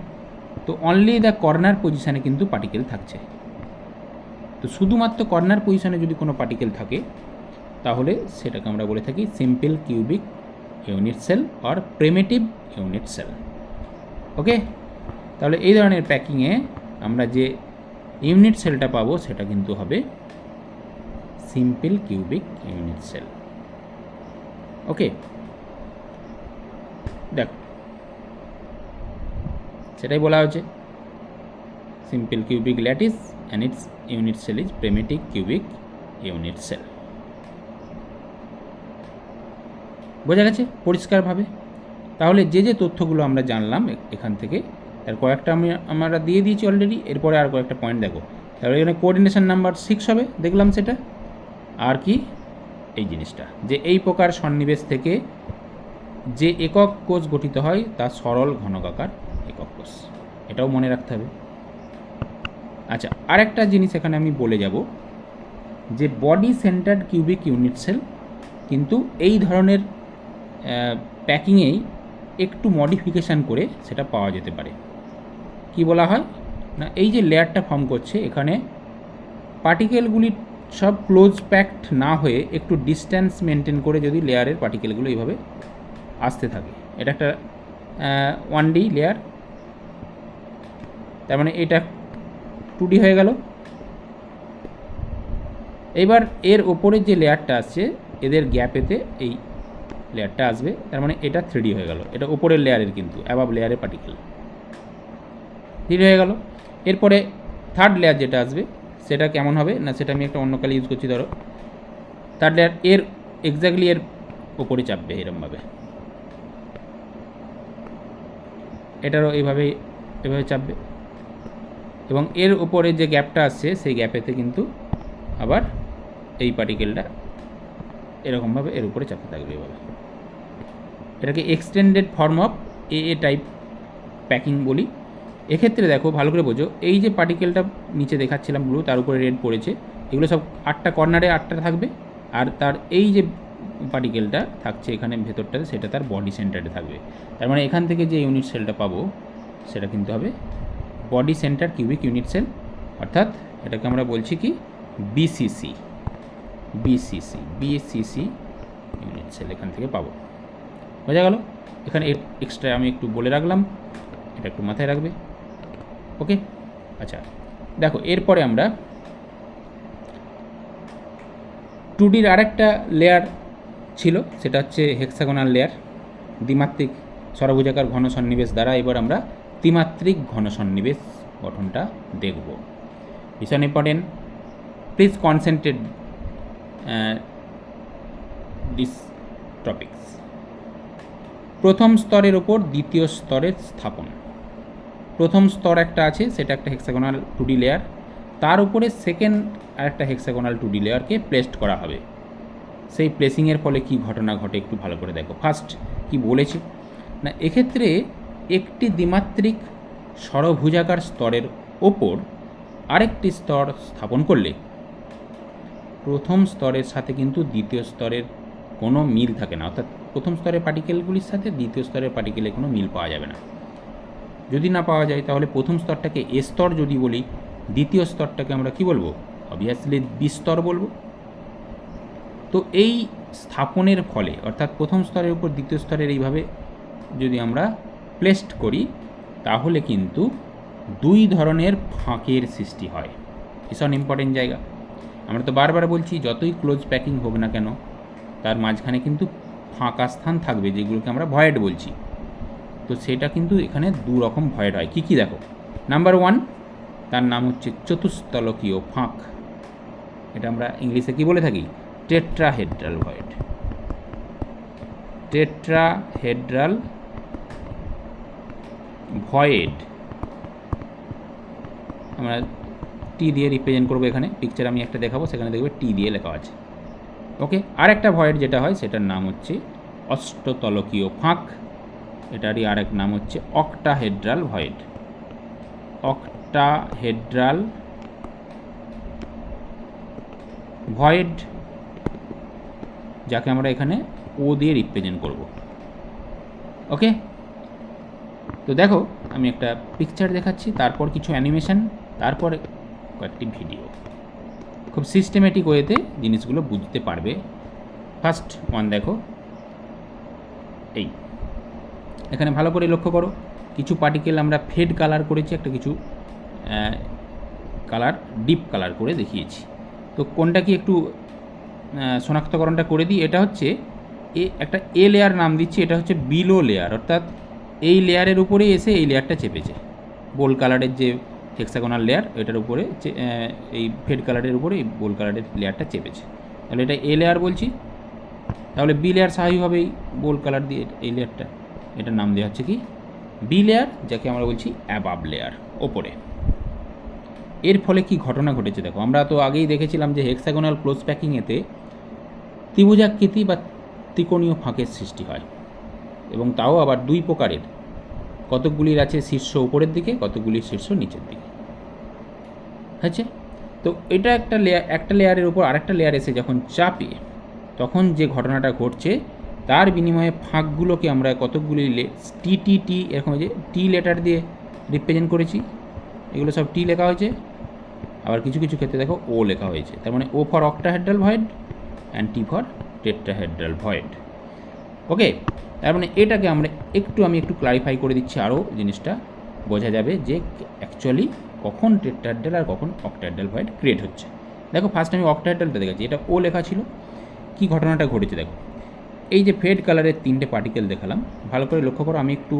তো অনলি দ্য কর্নার পজিশানে কিন্তু পার্টিকেল থাকছে। তো শুধুমাত্র কর্নার পজিশনে যদি কোনো পার্টিকেল থাকে তাহলে সেটাকে আমরা বলে থাকি simple cubic unit cell or primitive unit cell. Okay, তাহলে এই ধরনের প্যাকিংয়ে আমরা যে ইউনিট সেলটা পাবো সেটা কিন্তু হবে simple cubic unit cell. Okay, দেখ সেটাই বলা হচ্ছে simple cubic lattice and its unit cell is primitive cubic unit cell. বোঝা গেছে পরিষ্কারভাবে? তাহলে যে তথ্যগুলো আমরা জানলাম এখান থেকে, তার কয়েকটা আমরা দিয়ে দিয়েছি অলরেডি, এরপরে আর কয়েকটা পয়েন্ট দেখো। তাহলে এখানে কোঅর্ডিনেশন নাম্বার 6 হবে, দেখলাম সেটা। আর কি এই জিনিসটা যে এই প্রকার সন্নিবেশ থেকে যে একক কোষ গঠিত হয় তা সরল ঘনকাকার একক কোষ, এটাও মনে রাখতে হবে। আচ্ছা, আরেকটা জিনিস এখানে আমি বলে যাব যে body centred cubic unit cell কিন্তু এই ধরনের প্যাকিংয়েই একটু মডিফিকেশান করে সেটা পাওয়া যেতে পারে। কি বলা হয় না, এই যে লেয়ারটা ফর্ম করছে এখানে পার্টিকেলগুলি সব ক্লোজ প্যাকড না হয়ে একটু ডিস্ট্যান্স মেনটেন করে যদি লেয়ারের পার্টিকেলগুলো এইভাবে আসতে থাকে, এটা একটা 1D লেয়ার, তার মানে এটা 2D হয়ে গেল। এবার এর ওপরের যে লেয়ারটা আসছে এদের গ্যাপেতে এই লেয়ারটা আসবে, তার মানে এটা 3D হয়ে গেল। এটা ওপরের লেয়ারের কিন্তু অ্যাবাভ লেয়ারের পার্টিকেল 3D হয়ে গেল। এরপরে থার্ড লেয়ার যেটা আসবে সেটা কেমন হবে না, সেটা আমি একটা অন্য কালে ইউজ করছি। ধরো থার্ড লেয়ার এর এক্স্যাক্টলি এর ওপরে চাপবে এরমভাবে, এটারও এভাবে চাপবে এবং এর ওপরে যে গ্যাপটা আসছে সেই গ্যাপেতে কিন্তু আবার এই পার্টিকেলটা এরকমভাবে এর উপরে চাপতে থাকবে এভাবে। এটাকে extended form of A type packing বলি। এক্ষেত্রে দেখো ভালো করে বোঝো, এই যে পার্টিকেলটা নিচে দেখাচ্ছিলাম ব্লু, তার উপরে রেড পড়েছে, এগুলো সব 8টা কর্নারে 8টা থাকবে, আর তার এই যে পার্টিকেলটা থাকছে এখানে ভেতরটাতে সেটা তার বডি সেন্টারে থাকবে। তার মানে এখান থেকে যে ইউনিট সেলটা পাবো সেটা কিন্তু হবে body centre cubic unit cell, অর্থাৎ এটাকে আমরা বলছি কি বিসিসি ইউনিট সেল এখান থেকে পাবো। বোঝা গেল? এখানে এক্সট্রা আমি একটু বলে রাখলাম, এটা একটু মাথায় রাখবে। ওকে, আচ্ছা দেখো এরপরে আমরা 2Dর আরেকটা লেয়ার ছিল, সেটা হচ্ছে হেক্সাগোনাল লেয়ার, দ্বিমাত্রিক ষড়ভুজাকার ঘন সন্নিবেশ দ্বারা এবার আমরা ত্রিমাত্রিক ঘন সন্নিবেশ গঠনটা দেখব। ভীষণ important, please concentrate this topics. প্রথম স্তরের ওপর দ্বিতীয় স্তরের স্থাপন। প্রথম স্তর একটা আছে, সেটা একটা হেক্সাগোনাল 2D লেয়ার, তার উপরে সেকেন্ড আর একটা হেক্সাগোনাল 2D লেয়ারকে প্লেসড করা হবে। সেই প্লেসিংয়ের ফলে কি ঘটনা ঘটে একটু ভালো করে দেখো। ফার্স্ট কি বলেছি না, এক্ষেত্রে একটি দ্বিমাত্রিক ষড়ভুজাকার স্তরের ওপর আরেকটি স্তর স্থাপন করলে প্রথম স্তরের সাথে কিন্তু দ্বিতীয় স্তরের কোনো মিল থাকে না, অর্থাৎ প্রথম স্তরের পার্টিকেলগুলির সাথে দ্বিতীয় স্তরের পার্টিকেলে কোনো মিল পাওয়া যাবে না। যদি না পাওয়া যায় তাহলে প্রথম স্তরটাকে এ স্তর যদি বলি, দ্বিতীয় স্তরটাকে আমরা কি বলবো? অবভিয়াসলি বি স্তর বলবো। তো এই স্থাপনের ফলে, অর্থাৎ প্রথম স্তরের উপর দ্বিতীয় স্তরের এইভাবে যদি আমরা প্লেসড করি, তাহলে কিন্তু দুই ধরনের ফাঁকের সৃষ্টি হয়। ভীষণ ইম্পর্টেন্ট জায়গা। আমরা তো বারবার বলছি, যতই ক্লোজ প্যাকিং হোক না কেন তার মাঝখানে কিন্তু ফাঁকা স্থান থাকবে, যেগুলোকে আমরা ভয়েড বলছি। তো সেটা কিন্তু এখানে দু রকম ভয়েড হয়। কী দেখো, নাম্বার 1, তার নাম হচ্ছে চতুস্তলকীয় ফাঁক। এটা আমরা ইংলিশে কি বলে থাকি? Tetrahedral void. টেট্রাহেড্রাল ভয়েড আমরা টি দিয়ে রিপ্রেজেন্ট করবো। এখানে পিকচার আমি একটা দেখাবো, সেখানে দেখবে টি দিয়ে লেখা আছে। ওকে, আর একটা ভয়েড যেটা হয় সেটার নাম হচ্ছে অষ্টতলকীয় ফাঁক। এটারই আরেক নাম হচ্ছে অক্টাহেড্রাল ভয়েড। অক্টাহেড্রাল ভয়েড, যাকে আমরা এখানে ও দিয়ে রিপ্রেজেন্ট করব। ওকে, তো দেখো আমি একটা পিকচার দেখাচ্ছি, তারপর কিছু অ্যানিমেশন, তারপর কয়েকটি ভিডিও। খুব সিস্টেমেটিক ওয়েতে জিনিসগুলো বুঝতে পারবে। ফার্স্ট ওয়ান দেখো, এই এখানে ভালো করে লক্ষ্য করো, কিছু পার্টিকেল আমরা ফেড কালার করেছি, একটা কিছু কালার ডিপ কালার করে দেখিয়েছি। তো কোনটা কি একটু শনাক্তকরণটা করে দিই। এটা হচ্ছে একটা এ লেয়ার নাম দিচ্ছি, এটা হচ্ছে বিলো লেয়ার, অর্থাৎ এই লেয়ারের উপরেই এসে এই লেয়ারটা চেপেছে। বোল কালারের যে হেক্সাগোনাল লেয়ার, এটার উপরে এই ফেড কালারের উপরে এই বোল কালারের লেয়ারটা চেপেছে, তাহলে এটা এ লেয়ার বলছি। তাহলে বি লেয়ার স্বাভাবিকভাবেই বোল কালার দিয়ে এই লেয়ারটা, এটার নাম দেওয়া হচ্ছে কি বি লেয়ার, যাকে আমরা বলছি অ্যাবাব লেয়ার, ওপরে। এর ফলে কি ঘটনা ঘটেছে দেখো, আমরা তো আগেই দেখেছিলাম যে হেক্সাগোনাল ক্লোজ প্যাকিংয়েতে ত্রিভুজাকৃতি বা ত্রিকোণীয় ফাঁকের সৃষ্টি হয়, এবং তাও আবার দুই প্রকারের। কতকগুলির আছে শীর্ষ উপরের দিকে, কতকগুলির শীর্ষ নিচের দিকে। হচ্ছে তো এটা একটা লেয়ারের উপর আরেকটা লেয়ার এসে যখন চাপে, তখন যে ঘটনাটা ঘটছে তার বিনিময়ে ফাঁকগুলোকে আমরা কতকগুলি টি এরকম যে টি লেটার দিয়ে রিপ্রেজেন্ট করেছি। এগুলো সব টি লেখা হয়েছে, আবার কিছু কিছু ক্ষেত্রে দেখো ও লেখা হয়েছে। তার মানে O for octahedral void and T for tetrahedral void. Okay, তার মানে এটাকে আমরা আমি একটু ক্লারিফাই করে দিচ্ছি, আরও জিনিসটা বোঝা যাবে যে অ্যাকচুয়ালি কখন টেট্রাহেড্রাল আর কখন অক্টাহেড্রাল ভয়েড ক্রিয়েট হচ্ছে। দেখো ফার্স্ট আমি অক্টাহেড্রালটা দেখেছি, এটা ও লেখা ছিল। কি ঘটনাটা ঘটেছে দেখো, এই যে ফেড কালারের তিনটে পার্টিকেল দেখালাম, ভালো করে লক্ষ্য করো, আমি একটু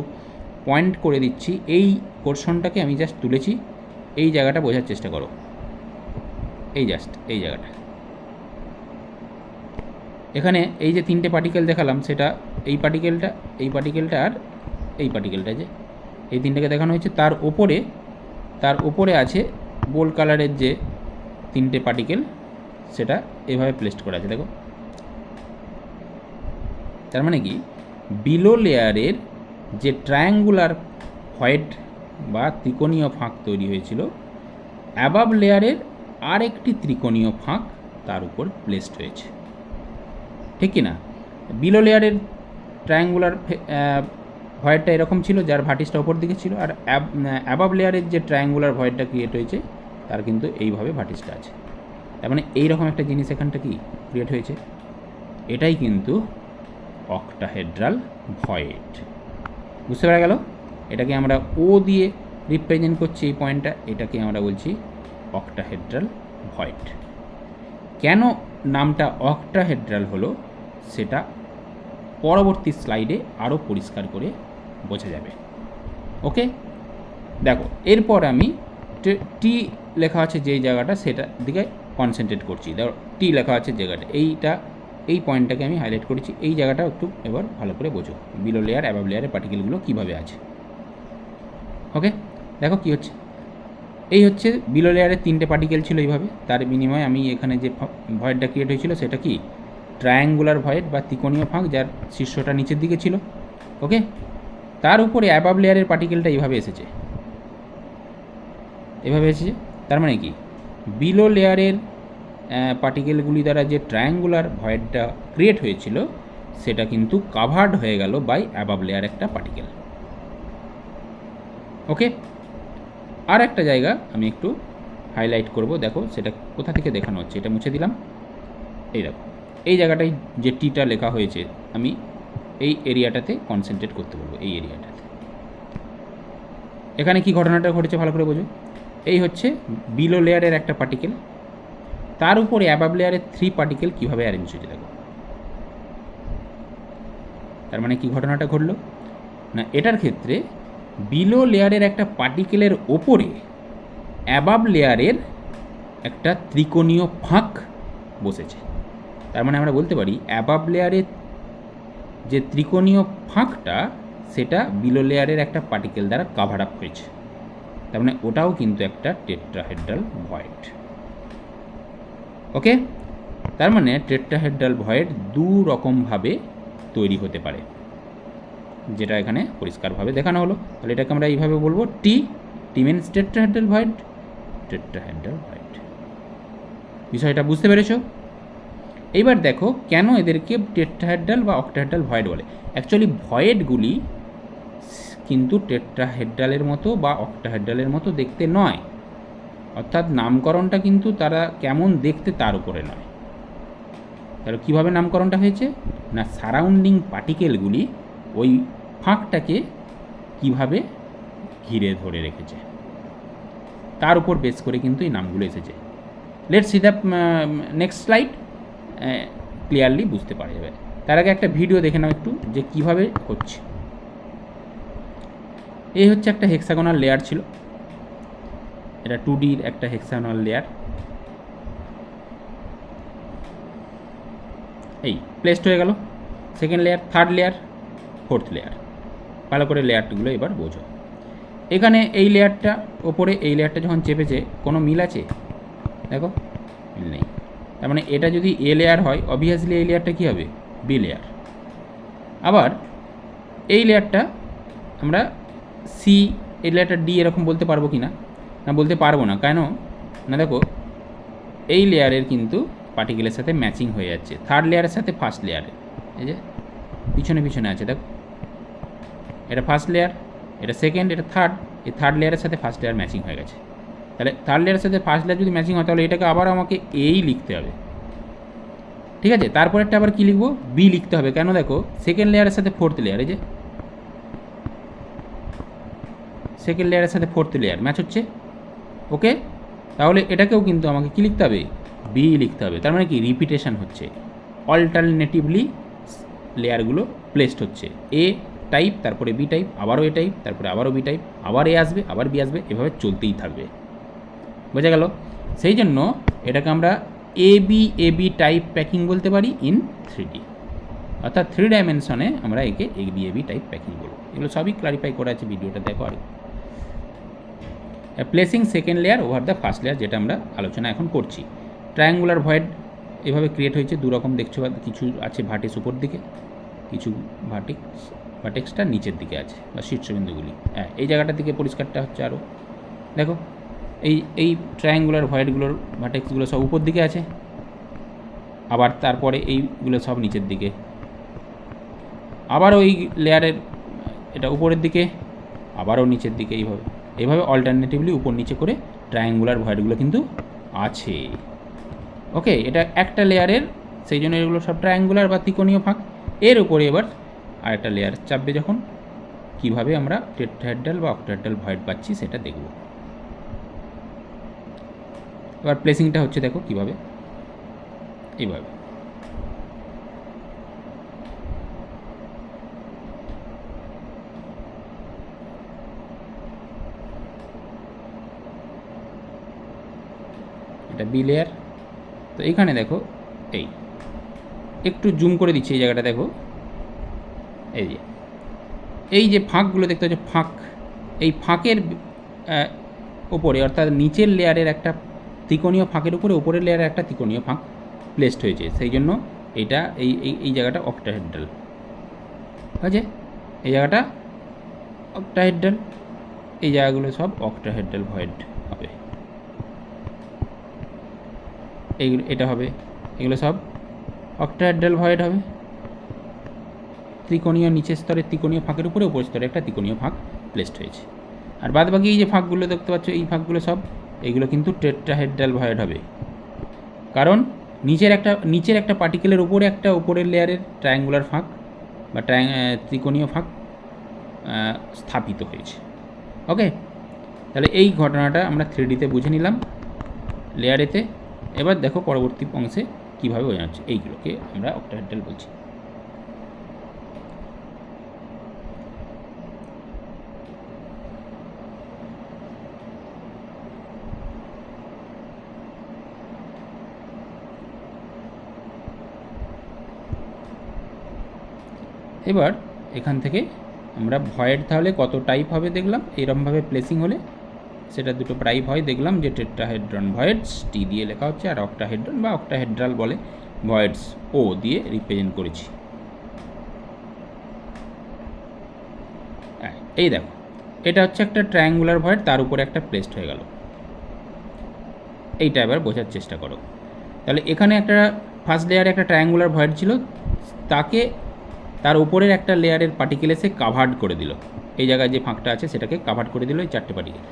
পয়েন্ট করে দিচ্ছি। এই পোর্শনটাকে আমি জাস্ট তুলেছি, এই জায়গাটা বোঝার চেষ্টা করো। এই জাস্ট এই জায়গাটা, এখানে এই যে তিনটে পার্টিকেল দেখালাম, সেটা এই পার্টিকেলটা আর এই পার্টিকেলটা, যে এই তিনটাকে দেখানো হয়েছে, তার ওপরে আছে বোল কালারের যে তিনটে পার্টিকেল, সেটা এভাবে প্লেসড করা আছে। দেখো, তার মানে কি বিলো লেয়ারের যে ট্রায়াঙ্গুলার ভয়েড বা ত্রিকোণীয় ফাঁক তৈরি হয়েছিল, অ্যাবাব লেয়ারের আরেকটি ত্রিকোণীয় ফাঁক তার উপর প্লেসড হয়েছে, ঠিক কি না? বিলো লেয়ারের ট্রায়াঙ্গুলার ভয়েডটা এরকম ছিল, যার ভার্টিসটা ওপর দিকে ছিল, আর অ্যাবাব লেয়ারের যে ট্রায়াঙ্গুলার ভয়েডটা ক্রিয়েট হয়েছে, তার কিন্তু এইভাবে ভার্টিসটা আছে। তার মানে এইরকম একটা জিনিস এখানটা কি ক্রিয়েট হয়েছে, এটাই কিন্তু অক্টাহেড্রাল ভয়েড। বুঝতে পারা গেল? এটাকে আমরা ও দিয়ে রিপ্রেজেন্ট করছি, এই পয়েন্টটা, এটাকে আমরা বলছি অক্টাহেড্রাল ভয়েড। কেন নামটা অক্টাহেড্রাল হলো সেটা পরবর্তী স্লাইডে আরও পরিষ্কার করে বোঝা যাবে। ওকে, দেখো এরপর আমি টি লেখা আছে যেই জায়গাটা সেটা দিকে কনসেন্ট্রেট করছি। দেখো টি লেখা আছে জায়গাটা, এই পয়েন্টটাকে আমি হাইলাইট করেছি। এই জায়গাটা একটু এবার ভালো করে বোঝো, বিলো লেয়ার অ্যাবাভ লেয়ারের পার্টিকেলগুলো কীভাবে আছে। ওকে, দেখো কী হচ্ছে। এই হচ্ছে বিলো লেয়ারের 3টে পার্টিকেল ছিল এইভাবে, তার বিনিময়ে আমি এখানে যে ভয়েডটা ক্রিয়েট হয়েছিল সেটা কি ট্রায়াঙ্গুলার ভয়েড বা ত্রিকোণীয় ফাঁক, যার শীর্ষটা নিচের দিকে ছিল। ওকে, তার উপরে অ্যাবাভ লেয়ারের পার্টিকেলটা এইভাবে এসেছে, এভাবে এসেছে। তার মানে কি বিলো লেয়ারের পার্টিকেলগুলি দ্বারা যে ট্রায়াঙ্গুলার ভয়েডটা ক্রিয়েট হয়েছিল সেটা কিন্তু কাভার্ড হয়ে গেল বাই অ্যাবাভ লেয়ার একটা পার্টিকেল। ওকে, আর একটা জায়গা আমি একটু হাইলাইট করব, দেখো সেটা কোথা থেকে দেখানো হচ্ছে। এটা মুছে দিলাম। এই দেখো এই জায়গাটায় যে টিটা লেখা হয়েছে, আমি এই এরিয়াটাতে কনসেন্ট্রেট করতে বলবো। এই এরিয়াটাতে এখানে কি ঘটনাটা ঘটেছে ভালো করে বোঝো। এই হচ্ছে বিলো লেয়ারের একটা পার্টিকেল, তার উপরে অ্যাবাভ লেয়ারের 3 পার্টিকেল কীভাবে অ্যারেঞ্জ হয়েছে দেখো। তার মানে কি ঘটনাটা ঘটলো না, এটার ক্ষেত্রে বিলো লেয়ারের একটা পার্টিকেলের ওপরে অ্যাবাভ লেয়ারের একটা ত্রিকোণীয় ফাঁক বসেছে। তার মানে আমরা বলতে পারি অ্যাবাভ লেয়ারের যে ত্রিকোণীয় ফাঁকটা সেটা বিলো লেয়ারের একটা পার্টিকেল দ্বারা কাভার আপ হয়েছে। তার মানে ওটাও কিন্তু একটা টেট্রাহেড্রাল ভয়েড। ওকে, তার মানে টেট্রাহেড্রাল ভয়েড দু রকমভাবে তৈরি হতে পারে, যেটা এখানে পরিষ্কারভাবে দেখানো হলো। তাহলে এটাকে আমরা এইভাবে বলবো T means tetrahedral void, tetrahedral void. বিষয়টা বুঝতে পেরেছো? এইবার দেখো কেন এদেরকে টেট্রাহেড্রাল বা অক্টাহেড্রাল ভয়েড বলে। অ্যাকচুয়ালি ভয়েডগুলি কিন্তু টেট্রাহেড্রালের মতো বা অক্টাহেড্রালের মতো দেখতে নয়, অর্থাৎ নামকরণটা কিন্তু তারা কেমন দেখতে তার উপরে নয়। তাহলে কীভাবে নামকরণটা হয়েছে না, সারাউন্ডিং পার্টিকেলগুলি ওই ফাঁকটাকে কিভাবে ঘিরে ধরে রেখেছে তার উপর বেস করে কিন্তু এই নামগুলো এসেছে। Let's see the next slide, clearly বুঝতে পারা যাবে। তার আগে একটা ভিডিও দেখে নাও একটু যে কিভাবে হচ্ছে। এই হচ্ছে একটা হেক্সাগোনাল লেয়ার ছিল, এটা 2Dর একটা হেক্সাগোনাল লেয়ার। এই প্লেসড হয়ে গেল second layer, third layer, fourth layer. ভালো করে লেয়ারগুলো এবার বোঝো। এখানে এই লেয়ারটা ওপরে, এই লেয়ারটা যখন চেপেছে কোনো মিল আছে দেখো, মিল নেই। তার মানে এটা যদি এ লেয়ার হয় অবভিয়াসলি এই লেয়ারটা কী হবে, বি লেয়ার। আবার এই লেয়ারটা আমরা সি, এই লেয়ারটা ডি এরকম বলতে পারবো কি না, না বলতে পারবো না। কেন না, দেখো এই লেয়ারের কিন্তু পার্টিকেলের সাথে ম্যাচিং হয়ে যাচ্ছে, থার্ড লেয়ারের সাথে ফার্স্ট লেয়ারে। এই যে পিছনে পিছনে আছে দেখো, এটা ফার্স্ট লেয়ার, এটা সেকেন্ড, এটা থার্ড। এই থার্ড লেয়ারের সাথে ফার্স্ট লেয়ার ম্যাচিং হয়ে গেছে। তাহলে থার্ড লেয়ারের সাথে ফার্স্ট লেয়ার যদি ম্যাচিং হয় তাহলে এটাকে আবার আমাকে এই লিখতে হবে, ঠিক আছে। তারপরেরটা আবার কী লিখবো, বি লিখতে হবে। কেন দেখো সেকেন্ড লেয়ারের সাথে ফোর্থ লেয়ার, এই যে সেকেন্ড লেয়ারের সাথে ফোর্থ লেয়ার ম্যাচ হচ্ছে। ওকে, তাহলে এটাকেও কিন্তু আমাকে কী লিখতে হবে, বি লিখতে হবে। তার মানে কি রিপিটেশন হচ্ছে, অল্টারনেটিভলি লেয়ারগুলো প্লেসড হচ্ছে। এ টাইপ, তারপরে বি টাইপ, আবারও এ টাইপ, তারপরে আবারও বি টাইপ, আবার এ আসবে, আবার বি আসবে, এভাবে চলতেই থাকবে। বোঝা গেল? সেই জন্য এটাকে আমরা এ বি টাইপ প্যাকিং বলতে পারি ইন 3D, অর্থাৎ 3 ডাইমেনশনে আমরা একে এ বি টাইপ প্যাকিং বলবো। এগুলো সবই ক্লারিফাই করা আছে, ভিডিওটা দেখো। আর placing second layer over the first layer, যেটা আমরা আলোচনা এখন করছি। ট্রায়াঙ্গুলার ভয়েড এভাবে ক্রিয়েট হয়েছে, দু রকম দেখছো, কিছু আছে ভার্টেক্স উপর দিকে, কিছু ভার্টেক্সটা নিচের দিকে আছে বা শীর্ষবিন্দুগুলি। হ্যাঁ, এই জায়গাটার দিকে পরিষ্কারটা হচ্ছে আরও। দেখো এই ট্রায়াঙ্গুলার ভয়েডগুলোর ভার্টেক্সগুলো সব উপর দিকে আছে, আবার তারপরে এইগুলো সব নিচের দিকে, আবার ওই লেয়ারের এটা উপরের দিকে, আবারও নিচের দিকে। এইভাবে অল্টারনেটিভলি উপর নিচে করে ট্রায়াঙ্গুলার ভয়েডগুলো কিন্তু আছে। ওকে, এটা একটা লেয়ারের, সেই জন্য এগুলো সব ট্রায়াঙ্গুলার বা ত্রিকোণীয় ফাঁক। এর উপরে এবার আরেকটা লেয়ার চাপবে যখন, কিভাবে আমরা টেট্রাহেড্রাল বা অক্টাহেড্রাল ভয়েড পাচ্ছি সেটা দেখব। এবার প্লেসিংটা হচ্ছে দেখো কিভাবে, এইভাবে। এটা বি লেয়ার। তো এইখানে দেখো এই একটু জুম করে দিচ্ছি, এই জায়গাটা দেখো, এই যে ফাঁকগুলো দেখতে হচ্ছে ফাঁক, এই ফাঁকের ওপরে অর্থাৎ নিচের লেয়ারের একটা ত্রিকোণীয় ফাঁকের উপরে ওপরের লেয়ারের একটা ত্রিকোণীয় ফাঁক প্লেসড হয়েছে, সেই জন্য এইটা এই জায়গাটা অক্টাহেড্রাল হয়েছে। এই জায়গাটা অক্টাহেড্রাল, এই জায়গাগুলো সব অক্টাহেড্রাল ভয়েড হবে। এইগুলো এটা হবে, এগুলো সব অক্টাহেড্রাল ভয়েড হবে। ত্রিকোণীয় নিচের স্তরে ত্রিকোণীয় ফাঁকের উপরে উপর স্তরে একটা ত্রিকোণীয় ফাঁক প্লেসড হয়েছে। আর বাদ বাকি এই যে ফাঁকগুলো দেখতে পাচ্ছ, এই ফাঁকগুলো সব এইগুলো কিন্তু টেট্রাহেড্রাল ভয়েড হবে, কারণ নিচের একটা পার্টিকেলের উপরে একটা উপরের লেয়ারের ট্রায়াঙ্গুলার ফাঁক বা ত্রিকোণীয় ফাঁক স্থাপিত হয়েছে। ওকে, তাহলে এই ঘটনাটা আমরা 3Dতে বুঝে নিলাম লেয়ারেতে। এবার দেখো পরবর্তী অংশে কীভাবে বোঝানো হচ্ছে, এইগুলোকে আমরা অক্টাহেড্রাল বলছি। এবার এখান থেকে আমরা ভয়েড তাহলে কত টাইপ হবে দেখলাম, এরমভাবে প্লেসিং হলে সেটা দুটো টাইপ হয় দেখলাম, যে টেট্রাহেড্রন ভয়েডস টি দিয়ে লেখা হচ্ছে, আর অক্টাহেড্রন বা অক্টাহেড্রাল বলে ভয়েডস ও দিয়ে রিপ্রেজেন্ট করেছি। এই দেখো, এটা হচ্ছে একটা ট্রায়াঙ্গুলার ভয়েড, তার উপরে একটা প্লেসড হয়ে গেল। এইটা এবার বোঝার চেষ্টা করো। তাহলে এখানে একটা ফার্স্ট লেয়ারে একটা ট্রায়াঙ্গুলার ভয়েড ছিল, তাকে তার উপরের একটা লেয়ারের পার্টিকেল এসে কাভার্ড করে দিল, এই জায়গায় যে ফাঁকটা আছে সেটাকে কাভার্ড করে দিল এই চারটে পার্টিকেল।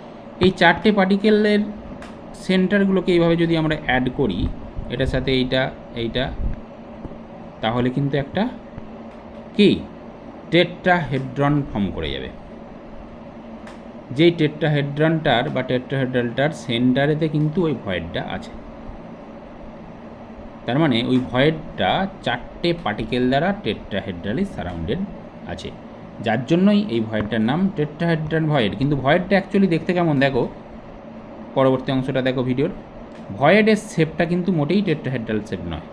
এই চারটে পার্টিকেলের সেন্টারগুলোকে এইভাবে যদি আমরা অ্যাড করি এটার সাথে এইটা, তাহলে কিন্তু একটা কি টেট্রাহেড্রন ফর্ম করে যাবে। যেই টেট্রাহেড্রনটার বা টেট্রাহেড্রালটার সেন্টারেতে কিন্তু ওই ভয়েডটা আছে, তার মানে ওই ভয়েডটা চারটে পার্টিকেল দ্বারা টেট্রাহেড্রালি সারাউন্ডেড আছে, যার জন্যই এই ভয়েডটার নাম টেট্রাহেড্রাল ভয়েড। কিন্তু ভয়েডটা অ্যাকচুয়ালি দেখতে কেমন দেখো, পরবর্তী অংশটা দেখো ভিডিওর, ভয়েডের শেপটা কিন্তু মোটেই টেট্রাহেড্রাল শেপ নয়।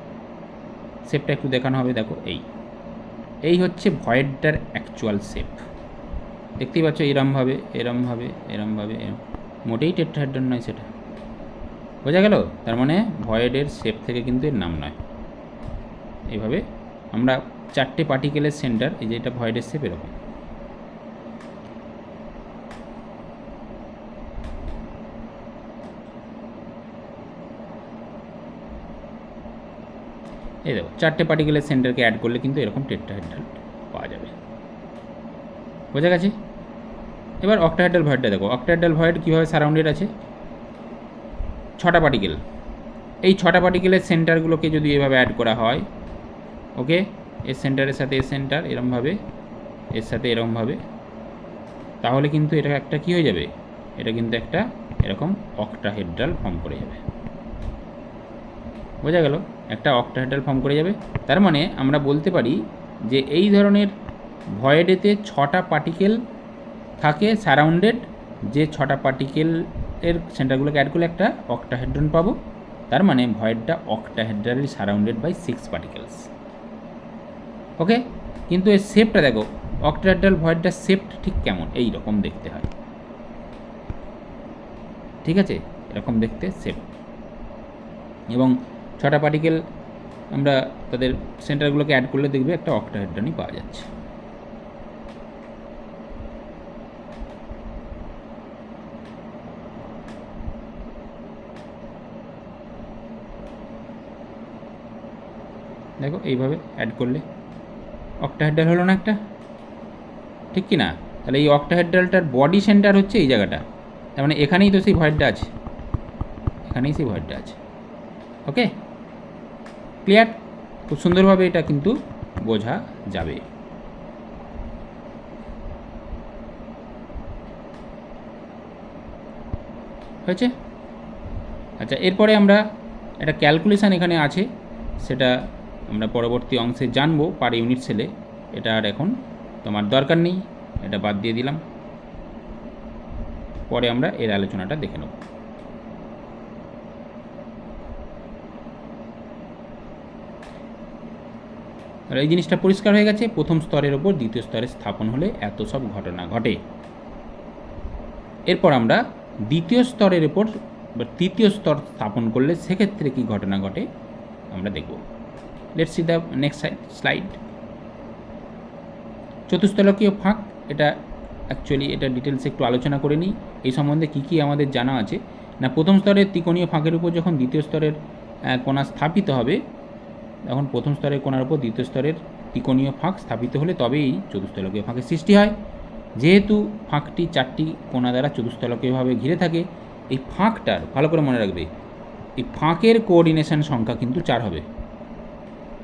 শেপটা একটু দেখানো হবে, দেখো এই হচ্ছে ভয়েডটার অ্যাকচুয়াল শেপ, দেখতেই পাচ্ছ এরমভাবে এরমভাবে এরমভাবে, মোটেই টেট্রাহেড্রাল নয় সেটা, বোঝা গেল? তার মানে ভয়েডের শেপ থেকে কিন্তু এর নাম নয়। এইভাবে আমরা চারটে পার্টিকেলের সেন্টার, এই যে এটা ভয়েডের শেপ এরকম। এই দেখো চারটে পার্টিকেলের সেন্টারকে অ্যাড করলে কিন্তু এরকম টেট্রাহেড্রাল পাওয়া যাবে, বোঝা গেছে? এবার অক্টাহেড্রাল ভয়েডটা দেখো, অক্টাহেড্রাল ভয়েড কীভাবে সারাউন্ডেড আছে, ছটা পার্টিকেল, এই ছটা পার্টিকেলের সেন্টারগুলোকে যদি এভাবে অ্যাড করা হয়, ওকে, এর সেন্টারের সাথে এর সেন্টার এরমভাবে, এর সাথে এরমভাবে, তাহলে কিন্তু এটা একটা কী হয়ে যাবে, এটা কিন্তু একটা এরকম অক্টাহেড্রাল ফর্ম করে যাবে, বোঝা গেল? একটা অক্টাহেড্রাল ফর্ম করে যাবে। তার মানে আমরা বলতে পারি যে এই ধরনের ভয়েডেতে ছটা পার্টিকেল থাকে সারাউন্ডেড, যে ছটা পার্টিকেলের সেন্টারগুলোকে অ্যাড করলে একটা অক্টাহেড্রন পাবো, তার মানে ভয়েডটা অক্টাহেড্রালি সারাউন্ডেড বাই 6 পার্টিকেলস। ওকে, কিন্তু এর শেপটা দেখো, অক্টাহেড্রাল ভয়েডটার শেপটা ঠিক কেমন, এই রকম দেখতে হয়, ঠিক আছে, এরকম দেখতে শেপ, এবং ছটা পার্টিকেল আমরা তাদের সেন্টারগুলোকে অ্যাড করলে দেখবে একটা অক্টাহেড্রনই পাওয়া যাচ্ছে। দেখো এইভাবে অ্যাড করলে অক্টাহেড্রাল হলো না একটা, ঠিক কি না? তাহলে এই অক্টাহেড্রালটার বডি সেন্টার হচ্ছে এই জায়গাটা, তার মানে এখানেই তো সেই ভয়েডটা আছে, এখানেই সেই ভয়েডটা আছে। ওকে, ক্লিয়ার? খুব সুন্দরভাবে এটা কিন্তু বোঝা যাবে। হয়েছে? আচ্ছা, এরপরে আমরা একটা ক্যালকুলেশান এখানে আছে, সেটা আমরা পরবর্তী অংশে জানবো পার ইউনিট সেলে, এটা আর এখন তোমার দরকার নেই, এটা বাদ দিয়ে দিলাম, পরে আমরা এর আলোচনাটা দেখে নেব। আর এই জিনিসটা পরিষ্কার হয়ে গেছে, প্রথম স্তরের ওপর দ্বিতীয় স্তরে স্থাপন হলে এত সব ঘটনা ঘটে। এরপর আমরা দ্বিতীয় স্তরের ওপর বা তৃতীয় স্তর স্থাপন করলে সেক্ষেত্রে কী ঘটনা ঘটে আমরা দেখব। Let's see the next slide. চতুস্তলকীয় ফাঁক, এটা অ্যাকচুয়ালি এটা ডিটেলসে একটু আলোচনা করে নিই। এই সম্বন্ধে কী কী আমাদের জানা আছে না, প্রথম স্তরের ত্রিকোণীয় ফাঁকের উপর যখন দ্বিতীয় স্তরের কোণা স্থাপিত হবে, তখন প্রথম স্তরের কোণার উপর দ্বিতীয় স্তরের ত্রিকোণীয় ফাঁক স্থাপিত হলে তবেই চতুস্তলকীয় ফাঁকের সৃষ্টি হয়। যেহেতু ফাঁকটি চারটি কোণা দ্বারা চতুস্তলকীয়ভাবে ঘিরে থাকে, এই ফাঁকটার ভালো করে মনে রাখবে, এই ফাঁকের কোঅর্ডিনেশন সংখ্যা কিন্তু 4 হবে,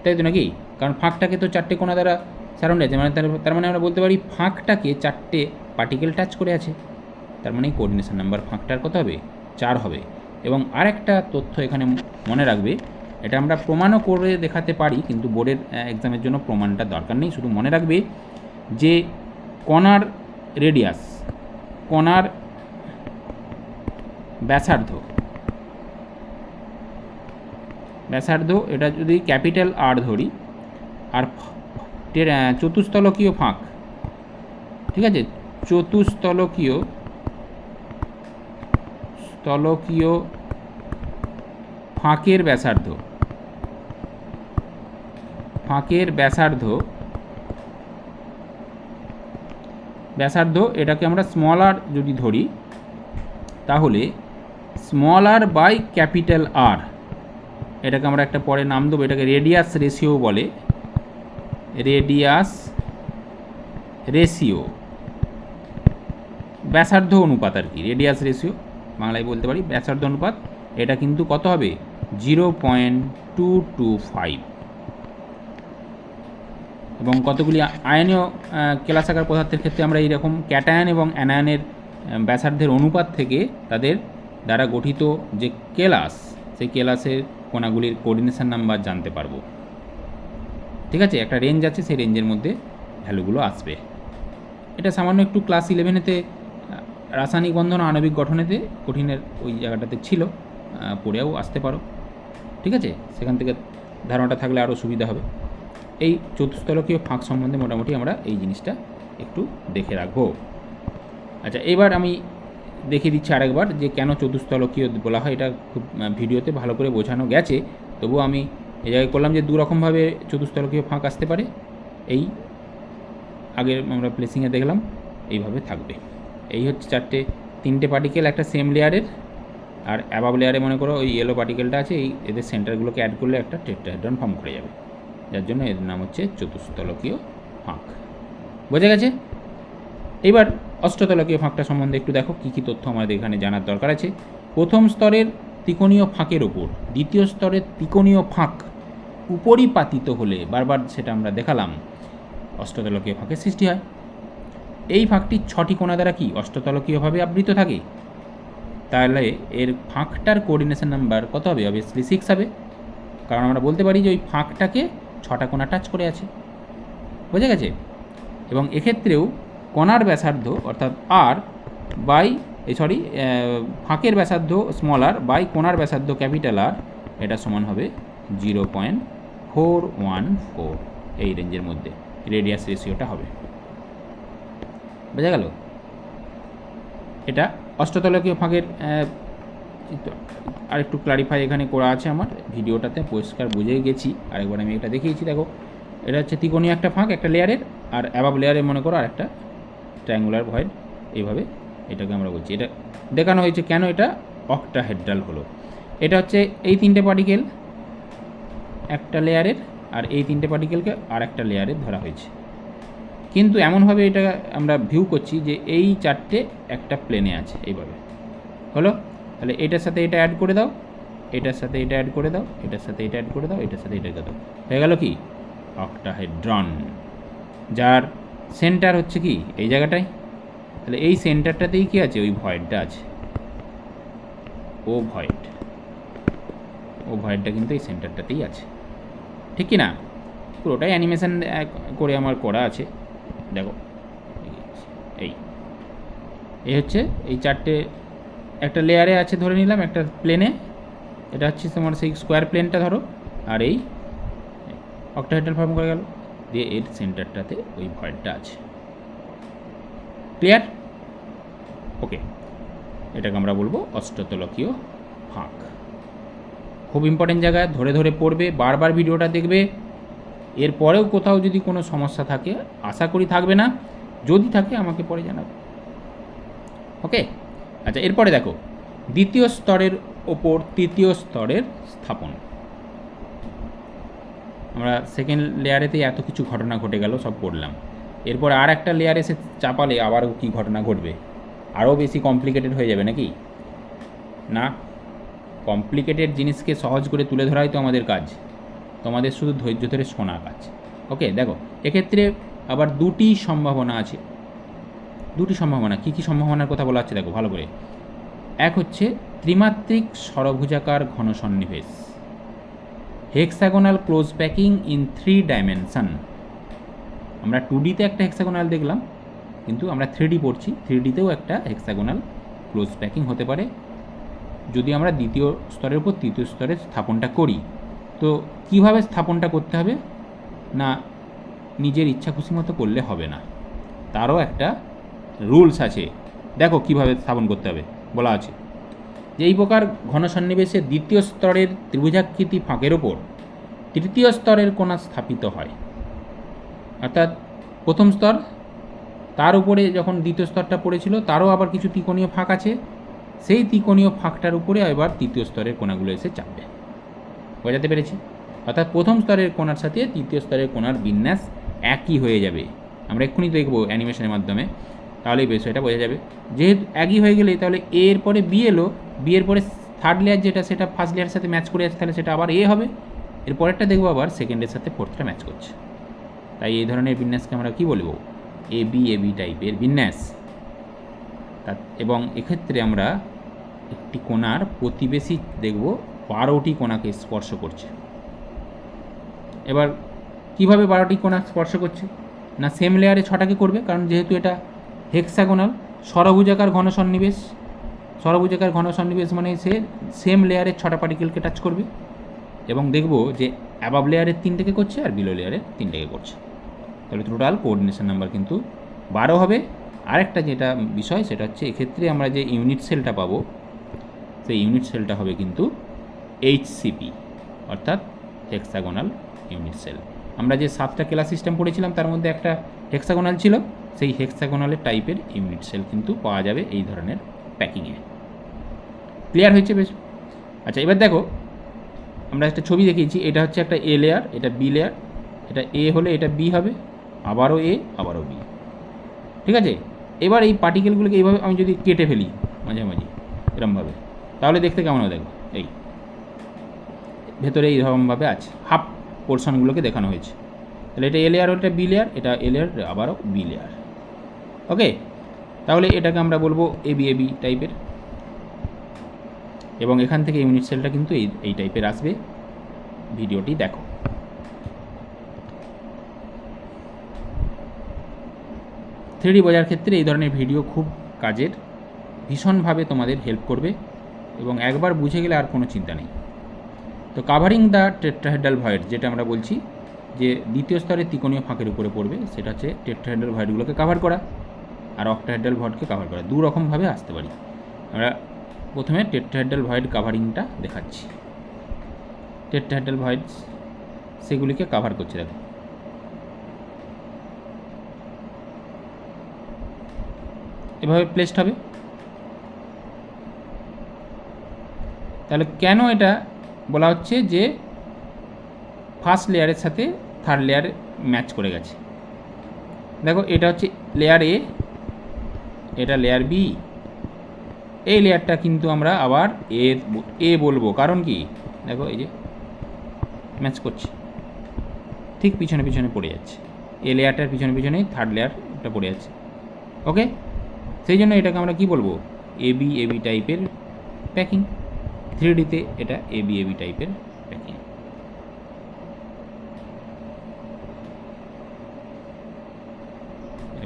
তাই তো নাকি? কারণ ফাঁকটাকে তো চারটে কোণা দ্বারা সারাউন্ড আছে, মানে তার মানে আমরা বলতে পারি ফাঁকটাকে চারটে পার্টিকেল টাচ করে আছে, তার মানে কোঅর্ডিনেশন নাম্বার ফাঁকটার কত হবে? 4 হবে। এবং আরেকটা তথ্য এখানে মনে রাখবে, এটা আমরা প্রমাণও করে দেখাতে পারি, কিন্তু বোর্ডের এক্সামের জন্য প্রমাণটা দরকার নেই, শুধু মনে রাখবে যে কণার রেডিয়াস, কণার ব্যাসার্ধ, এটা যদি ক্যাপিটাল আর ধরি, আর চতুস্তলকীয় ফাঁক, ঠিক আছে, চতুস্তলকীয় ফাঁকের ব্যাসার্ধ এটাকে আমরা স্মল আর যদি ধরি, তাহলে small R by capital R, এটাকে আমরা একটা পরে নাম দেবো, এটাকে রেডিয়াস রেশিও বলে, ব্যাসার্ধ অনুপাত আর কি, রেডিয়াস রেশিও বাংলায় বলতে পারি ব্যাসার্ধ অনুপাত। এটা কিন্তু কত হবে? 0.225। এবং কতগুলি আয়নীয় কেলাসাকার পদার্থের ক্ষেত্রে আমরা এইরকম ক্যাটায়ন এবং অ্যানায়নের ব্যাসার্ধের অনুপাত থেকে তাদের দ্বারা গঠিত যে কেলাস, সেই কেলাসের কোণাগুলির কোঅর্ডিনেশন নাম্বার জানতে পারবো। ঠিক আছে, একটা রেঞ্জ আছে, সেই রেঞ্জের মধ্যে ভ্যালুগুলো আসবে। এটা সামান্য একটু ক্লাস 11-এতে রাসায়নিক বন্ধন আণবিক গঠনেতে কঠিনের ওই জায়গাটাতে ছিল, পড়েও আসতে পারো। ঠিক আছে, সেখান থেকে ধারণাটা থাকলে আরও সুবিধা হবে। এই চতুস্তলকীয় ফাঁক সম্বন্ধে মোটামুটি আমরা এই জিনিসটা একটু দেখে রাখবো। আচ্ছা, এবার আমি দেখিয়ে দিচ্ছি আরেকবার যে কেন চতুস্তলকীয় বলা হয়। এটা খুব ভিডিওতে ভালো করে বোঝানো গেছে, তবুও আমি এই জায়গায় করলাম যে দুরকমভাবে চতুস্তলকীয় ফাঁক আসতে পারে। এই আগের আমরা প্লেসিংয়ে দেখলাম এইভাবে থাকবে। এই হচ্ছে তিনটে পার্টিকেল একটা সেম লেয়ারের, আর অ্যাবাব লেয়ারে মনে করো ওই ইয়েলো পার্টিকেলটা আছে, এই এদের সেন্টারগুলোকে অ্যাড করলে একটা টেট্রাহেড্রন ফর্ম করে যাবে, যার জন্য এর নাম হচ্ছে চতুস্তলকীয় ফাঁক। বোঝা গেছে? এবার অষ্টতলকীয় ফাঁকটা সম্বন্ধে একটু দেখো কী কী তথ্য আমাদের এখানে জানার দরকার আছে। প্রথম স্তরের ত্রিকোণীয় ফাঁকের ওপর দ্বিতীয় স্তরের ত্রিকোণীয় ফাঁক উপরিপাতিত হলে, বারবার সেটা আমরা দেখালাম, অষ্টতলকীয় ফাঁকের সৃষ্টি হয়। এই ফাঁকটি 6টি কোণা দ্বারা কি অষ্টতলকীয়ভাবে আবৃত থাকে, তাহলে এর ফাঁকটার কোঅর্ডিনেশন নাম্বার কত হবে? অবভিয়াসলি 6 হবে, কারণ আমরা বলতে পারি যে ওই ফাঁকটাকে 6টা কোণা টাচ করে আছে। বোঝা গেছে? এবং এক্ষেত্রেও কণার ব্যাসার্ধ অর্থাৎ আর বাই ফাঁকের ব্যাসার্ধ স্মল আর বাই কোণার ব্যাসার্ধ ক্যাপিটাল আর, এটা সমান হবে 0.414, এই রেঞ্জের মধ্যে রেডিয়াস রেশিওটা হবে। বোঝা গেল? এটা অষ্টতলকীয় ফাঁকের আর একটু ক্লারিফাই এখানে করা আছে, আমার ভিডিওটাতে পরিষ্কার বুঝে গেছি, আরেকবার আমি এটা দেখিয়েছি। দেখো, এটা হচ্ছে ত্রিকোণীয় একটা ফাঁক একটা লেয়ারের, আর অ্যাবাব লেয়ারে মনে করো আর একটা ট্রায়াঙ্গুলার ভয়েড, এইভাবে এটাকে আমরা বলছি। এটা দেখানো হয়েছে কেন এটা অক্টাহেড্রাল হলো। এটা হচ্ছে এই তিনটে পার্টিকেল একটা লেয়ারের, আর এই তিনটে পার্টিকেলকে আর একটা লেয়ারে ধরা হয়েছে, কিন্তু এমনভাবে এটা আমরা ভিউ করছি যে এই চারটে একটা প্লেনে আছে, এইভাবে হলো। তাহলে এটার সাথে এটা অ্যাড করে দাও, এটার সাথে এটা অ্যাড করে দাও, এটার সাথে এটা অ্যাড করে দাও, এটার সাথে এটা দাও, হয়ে গেল কি অক্টাহেড্রন, যার সেন্টার হচ্ছে কি এই জায়গাটায়। তাহলে এই সেন্টারটাতেই কি আছে? ওই ভয়েডটা আছে, ও ভয়েডটা কিন্তু এই সেন্টারটাতেই আছে, ঠিক কি না? পুরোটাই অ্যানিমেশন করে আমার করা আছে, দেখো এই হচ্ছে এই চারটে একটা লেয়ারে আছে ধরে নিলাম, একটা প্লেনে, এটা হচ্ছে তোমার সেই স্কোয়ার প্লেনটা ধরো, আর এই অক্টাহেড্রাল ফর্ম করে গেল। দিয়ে এর সেন্টারটাতে ওই ভয়েডটা আছে। ক্লিয়ার? ওকে, এটাকে আমরা বলবো অষ্টতলকীয় ফাঁক। খুব ইম্পর্টেন্ট জায়গা, ধরে ধরে পড়বে, বারবার ভিডিওটা দেখবে। এরপরেও কোথাও যদি কোনো সমস্যা থাকে, আশা করি থাকবে না, যদি থাকে আমাকে পরে জানাবে। ওকে, আচ্ছা, এরপরে দেখো দ্বিতীয় স্তরের ওপর তৃতীয় স্তরের স্থাপন। আমরা সেকেন্ড লেয়ারেতেই এত কিছু ঘটনা ঘটে গেল, সব পড়লাম। এরপর আর একটা লেয়ার এসে চাপালে আবারও কী ঘটনা ঘটবে, আরও বেশি কমপ্লিকেটেড হয়ে যাবে নাকি? না, কমপ্লিকেটেড জিনিসকে সহজ করে তুলে ধরাই তো আমাদের কাজ, তোমাদের শুধু ধৈর্য ধরে শোনা কাজ। ওকে, দেখো এক্ষেত্রে আবার দুটি সম্ভাবনা আছে। দুটি সম্ভাবনা, কী কী সম্ভাবনার কথা বলা হচ্ছে দেখো ভালো করে। এক হচ্ছে ত্রিমাত্রিক ষড়ভুজাকার ঘন সন্নিবেশ, hexagonal close packing in 3 dimension. আমরা 2Dতে একটা হেক্সাগোনাল দেখলাম, কিন্তু আমরা 3D পড়ছি, 3Dতেও একটা হেক্সাগোনাল ক্লোজ প্যাকিং হতে পারে যদি আমরা দ্বিতীয় স্তরের উপর তৃতীয় স্তরের স্থাপনটা করি। তো কিভাবে স্থাপনটা করতে হবে না, নিজের ইচ্ছা খুশি মতো করলে হবে না, তারও একটা রুলস আছে। দেখো কিভাবে স্থাপন করতে হবে বলা আছে যে এই প্রকার ঘন সন্নিবেশে দ্বিতীয় স্তরের ত্রিভুজাকৃতি ফাঁকের ওপর তৃতীয় স্তরের কোণা স্থাপিত হয়। অর্থাৎ প্রথম স্তর, তার উপরে যখন দ্বিতীয় স্তরটা পড়েছিল তারও আবার কিছু ত্রিকোণীয় ফাঁক আছে, সেই ত্রিকোণীয় ফাঁকটার উপরে এবার তৃতীয় স্তরের কোণাগুলো এসে চাপবে। বোঝাতে পেরেছি? অর্থাৎ প্রথম স্তরের কোণার সাথে তৃতীয় স্তরের কোণার বিন্যাস একই হয়ে যাবে। আমরা এক্ষুনি দেখবো অ্যানিমেশনের মাধ্যমে, তাহলে এই বিষয়টা বোঝা যাবে। যেহেতু একই হয়ে গেলে তাহলে এর পরে বি এলো, বি এর পরে থার্ড লেয়ার যেটা সেটা ফার্স্ট লেয়ারের সাথে ম্যাচ করে যাচ্ছে, তাহলে সেটা আবার এ হবে। এর পরেরটা দেখবো আবার সেকেন্ডের সাথে ফোর্থটা ম্যাচ করছে। তাই এই ধরনের বিন্যাসকে আমরা কী বলবো? এ বি টাইপের বিন্যাস। এবং এক্ষেত্রে আমরা একটি কোণার প্রতিবেশী দেখব 12টি কোণাকে স্পর্শ করছে। এবার কিভাবে 12টি কোণা স্পর্শ করছে না, সেম লেয়ারে 6টাকে করবে, কারণ যেহেতু এটা হেক্সাগোনাল ষড়ভুজাকার ঘন সন্নিবেশ। ষড়ভুজাকার ঘন সন্নিবেশ মানে সে সেম লেয়ারের 6টা পার্টিকেলকে টাচ করবে, এবং দেখব যে অ্যাবাভ লেয়ারের 3টাকে করছে আর বিলো লেয়ারের 3টাকে করছে। তাহলে টোটাল কোঅর্ডিনেশন নাম্বার কিন্তু 12 হবে। আরেকটা যেটা বিষয় সেটা হচ্ছে এক্ষেত্রে আমরা যে ইউনিট সেলটা পাবো, সেই ইউনিট সেলটা হবে কিন্তু HCP, অর্থাৎ হেক্সাগোনাল ইউনিট সেল। আমরা যে 7টা ক্লাস সিস্টেম পড়েছিলাম তার মধ্যে একটা হেক্সাগোনাল ছিল, সেই হেক্সাগোনালের টাইপের ইউনিট সেল কিন্তু পাওয়া যাবে এই ধরনের প্যাকিংয়ে। ক্লিয়ার হয়েছে বেশ? আচ্ছা, এবার দেখো আমরা একটা ছবি দেখিয়েছি, এটা হচ্ছে একটা এ লেয়ার, এটা বি লেয়ার, এটা এ হলে এটা বি হবে, আবারও এ আবারও বি। ঠিক আছে? এবার এই পার্টিকেলগুলোকে এইভাবে আমি যদি কেটে ফেলি মাঝামাঝি এরমভাবে, তাহলে দেখতে কেমন হবে দেখো, এই ভেতরে এইরকমভাবে আছে, হাফ পোর্শনগুলোকে দেখানো হয়েছে। তাহলে এটা এ লেয়ার, এটা বি লেয়ার, এটা এ লেয়ার আবারও বি লেয়ার। ওকে, তাহলে এটাকে আমরা বলবো এ বি টাইপের, এবং এখান থেকে ইউনিট সেলটা কিন্তু এই টাইপের আসবে। ভিডিওটি দেখো। থ্রিডি বোঝার ক্ষেত্রে এই ধরনের ভিডিও খুব কাজের, ভীষণভাবে তোমাদের হেল্প করবে, এবং একবার বুঝে গেলে আর কোনো চিন্তা নেই। তো কাভারিং দ্য টেট্রাহেড্রাল ভয়েড, যেটা আমরা বলছি যে দ্বিতীয় স্তরের ত্রিকোণীয় ফাঁকের উপরে পড়বে, সেটা হচ্ছে টেট্রাহেড্রাল ভয়েডগুলোকে কাভার করা আর অক্টাহেড্রাল ভয়েডকে কাভার করা। দু রকমভাবে আসতে পারি। আমরা প্রথমে টেট্রাহেড্রাল ভয়েড কাভারিংটা দেখাচ্ছি। টেট্রাহেড্রাল ভয়েড সেগুলিকে কাভার করছে, দেখো এভাবে প্লেসড হবে। তাহলে কেন এটা বলা হচ্ছে যে ফার্স্ট লেয়ারের সাথে থার্ড লেয়ার ম্যাচ করে গেছে? দেখো এটা হচ্ছে লেয়ার এ, এটা লেয়ার বি, এই লেয়ারটা কিন্তু আমরা আবার এ বলবো, কারণ কি দেখো এই যে ম্যাচ করছে, ঠিক পিছনে পিছনে পড়ে যাচ্ছে, এ লেয়ারটার পিছনে পিছনেই থার্ড লেয়ারটা পড়ে যাচ্ছে। ওকে, সেই জন্য এটাকে আমরা কি বলবো? এ বি টাইপের প্যাকিং। 3Dতে এটা এ বি টাইপের প্যাকিং।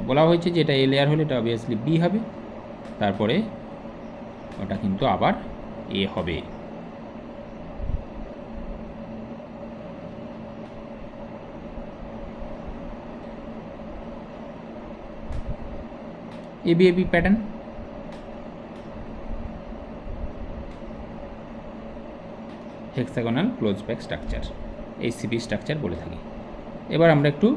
বলা হয়েছে যে এটা এ লেয়ার হলে এটা অবভিয়াসলি বি হবে, তারপরে ওটা কিন্তু আবার এ হবে। ABAB pattern. Hexagonal close pack structure, HCP structure বলে থাকি। এবার আমরা একটু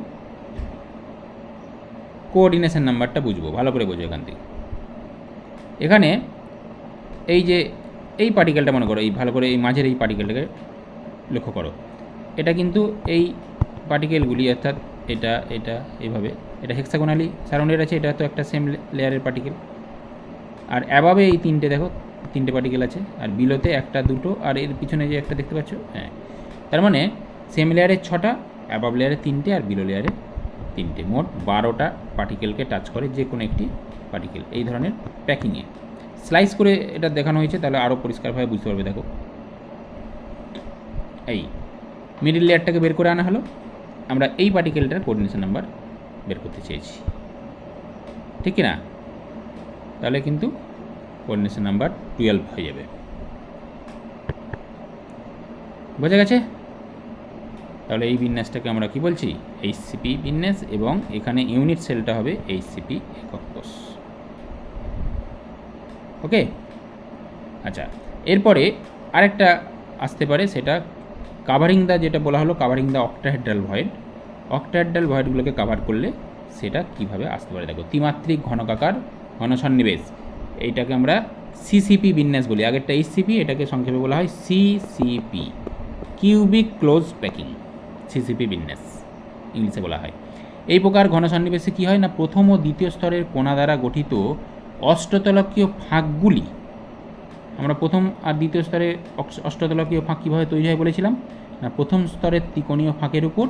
কোঅর্ডিনেশন নাম্বারটা বুঝবো, ভালো করে বুঝবো এখান থেকে। এখানে এই যে এই পার্টিকেলটা মনে করো, এই ভালো করে এই মাঝের এই পার্টিকেলটাকে লক্ষ্য করো, এটা কিন্তু এই পার্টিকেলগুলি অর্থাৎ এটা এটা এইভাবে এটা হেক্সাগোনালি সারাউন্ডেড আছে, এটা তো একটা সেম লেয়ারের পার্টিকেল। আর অ্যাবাবে এই তিনটে দেখো, তিনটে পার্টিকেল আছে, আর বিলোতে একটা দুটো, আর এর পিছনে যে একটা দেখতে পাচ্ছ, হ্যাঁ, তার মানে সেম লেয়ারের 6টা, অ্যাবাব লেয়ারে 3টে, আর বিলো লেয়ারে 3টে, মোট 12টা পার্টিকেলকে টাচ করে যে কোনো একটি পার্টিকেল এই ধরনের প্যাকিংয়ে। স্লাইস করে এটা দেখানো হয়েছে, তাহলে আরও পরিষ্কারভাবে বুঝতে পারবে। দেখো এই মিডিল লেয়ারটাকে বের করে আনা হলো, আমরা এই পার্টিকেলটার কোঅর্ডিনেশন নাম্বার বের করতে চেয়েছি, ঠিক কি না? তাহলে কিন্তু কোঅর্ডিনেশন নাম্বার 12 হয়ে যাবে। বোঝা গেছে? তাহলে এই বিন্যাসটাকে আমরা কি বলছি? এইচসিপি বিন্যাস, এবং এখানে ইউনিট সেলটা হবে এইচসিপি একক কোষ। ওকে, আচ্ছা, এরপরে আরেকটা আসতে পারে, সেটা কাভারিং দা, যেটা বলা হলো কাভারিং দা অক্টাহেড্রাল ভয়েড। অক্টাহেড্রাল ভয়েডগুলোকে কাভার করলে সেটা কিভাবে আসতে পারে। দেখো, ত্রিমাত্রিক ঘনকাকার ঘনসন্নিবেশ, এইটাকে আমরা সিসিপি বিন্যাস বলি। আগেরটা এইচসিপি, এটাকে সংক্ষেপে বলা হয় CCP, cubic close packing, CCP বিন্যাস ইংলিশে বলা হয়। এই প্রকার ঘনসন্নিবেশে কী হয় না, প্রথম ও দ্বিতীয় স্তরের কোণা দ্বারা গঠিত অষ্টতলকীয় ফাঁকগুলি, আমরা প্রথম আর দ্বিতীয় স্তরে অষ্টতলকীয় ফাঁক কীভাবে তৈরি হয় বলেছিলাম না, প্রথম স্তরের ত্রিকোণীয় ফাঁকের উপর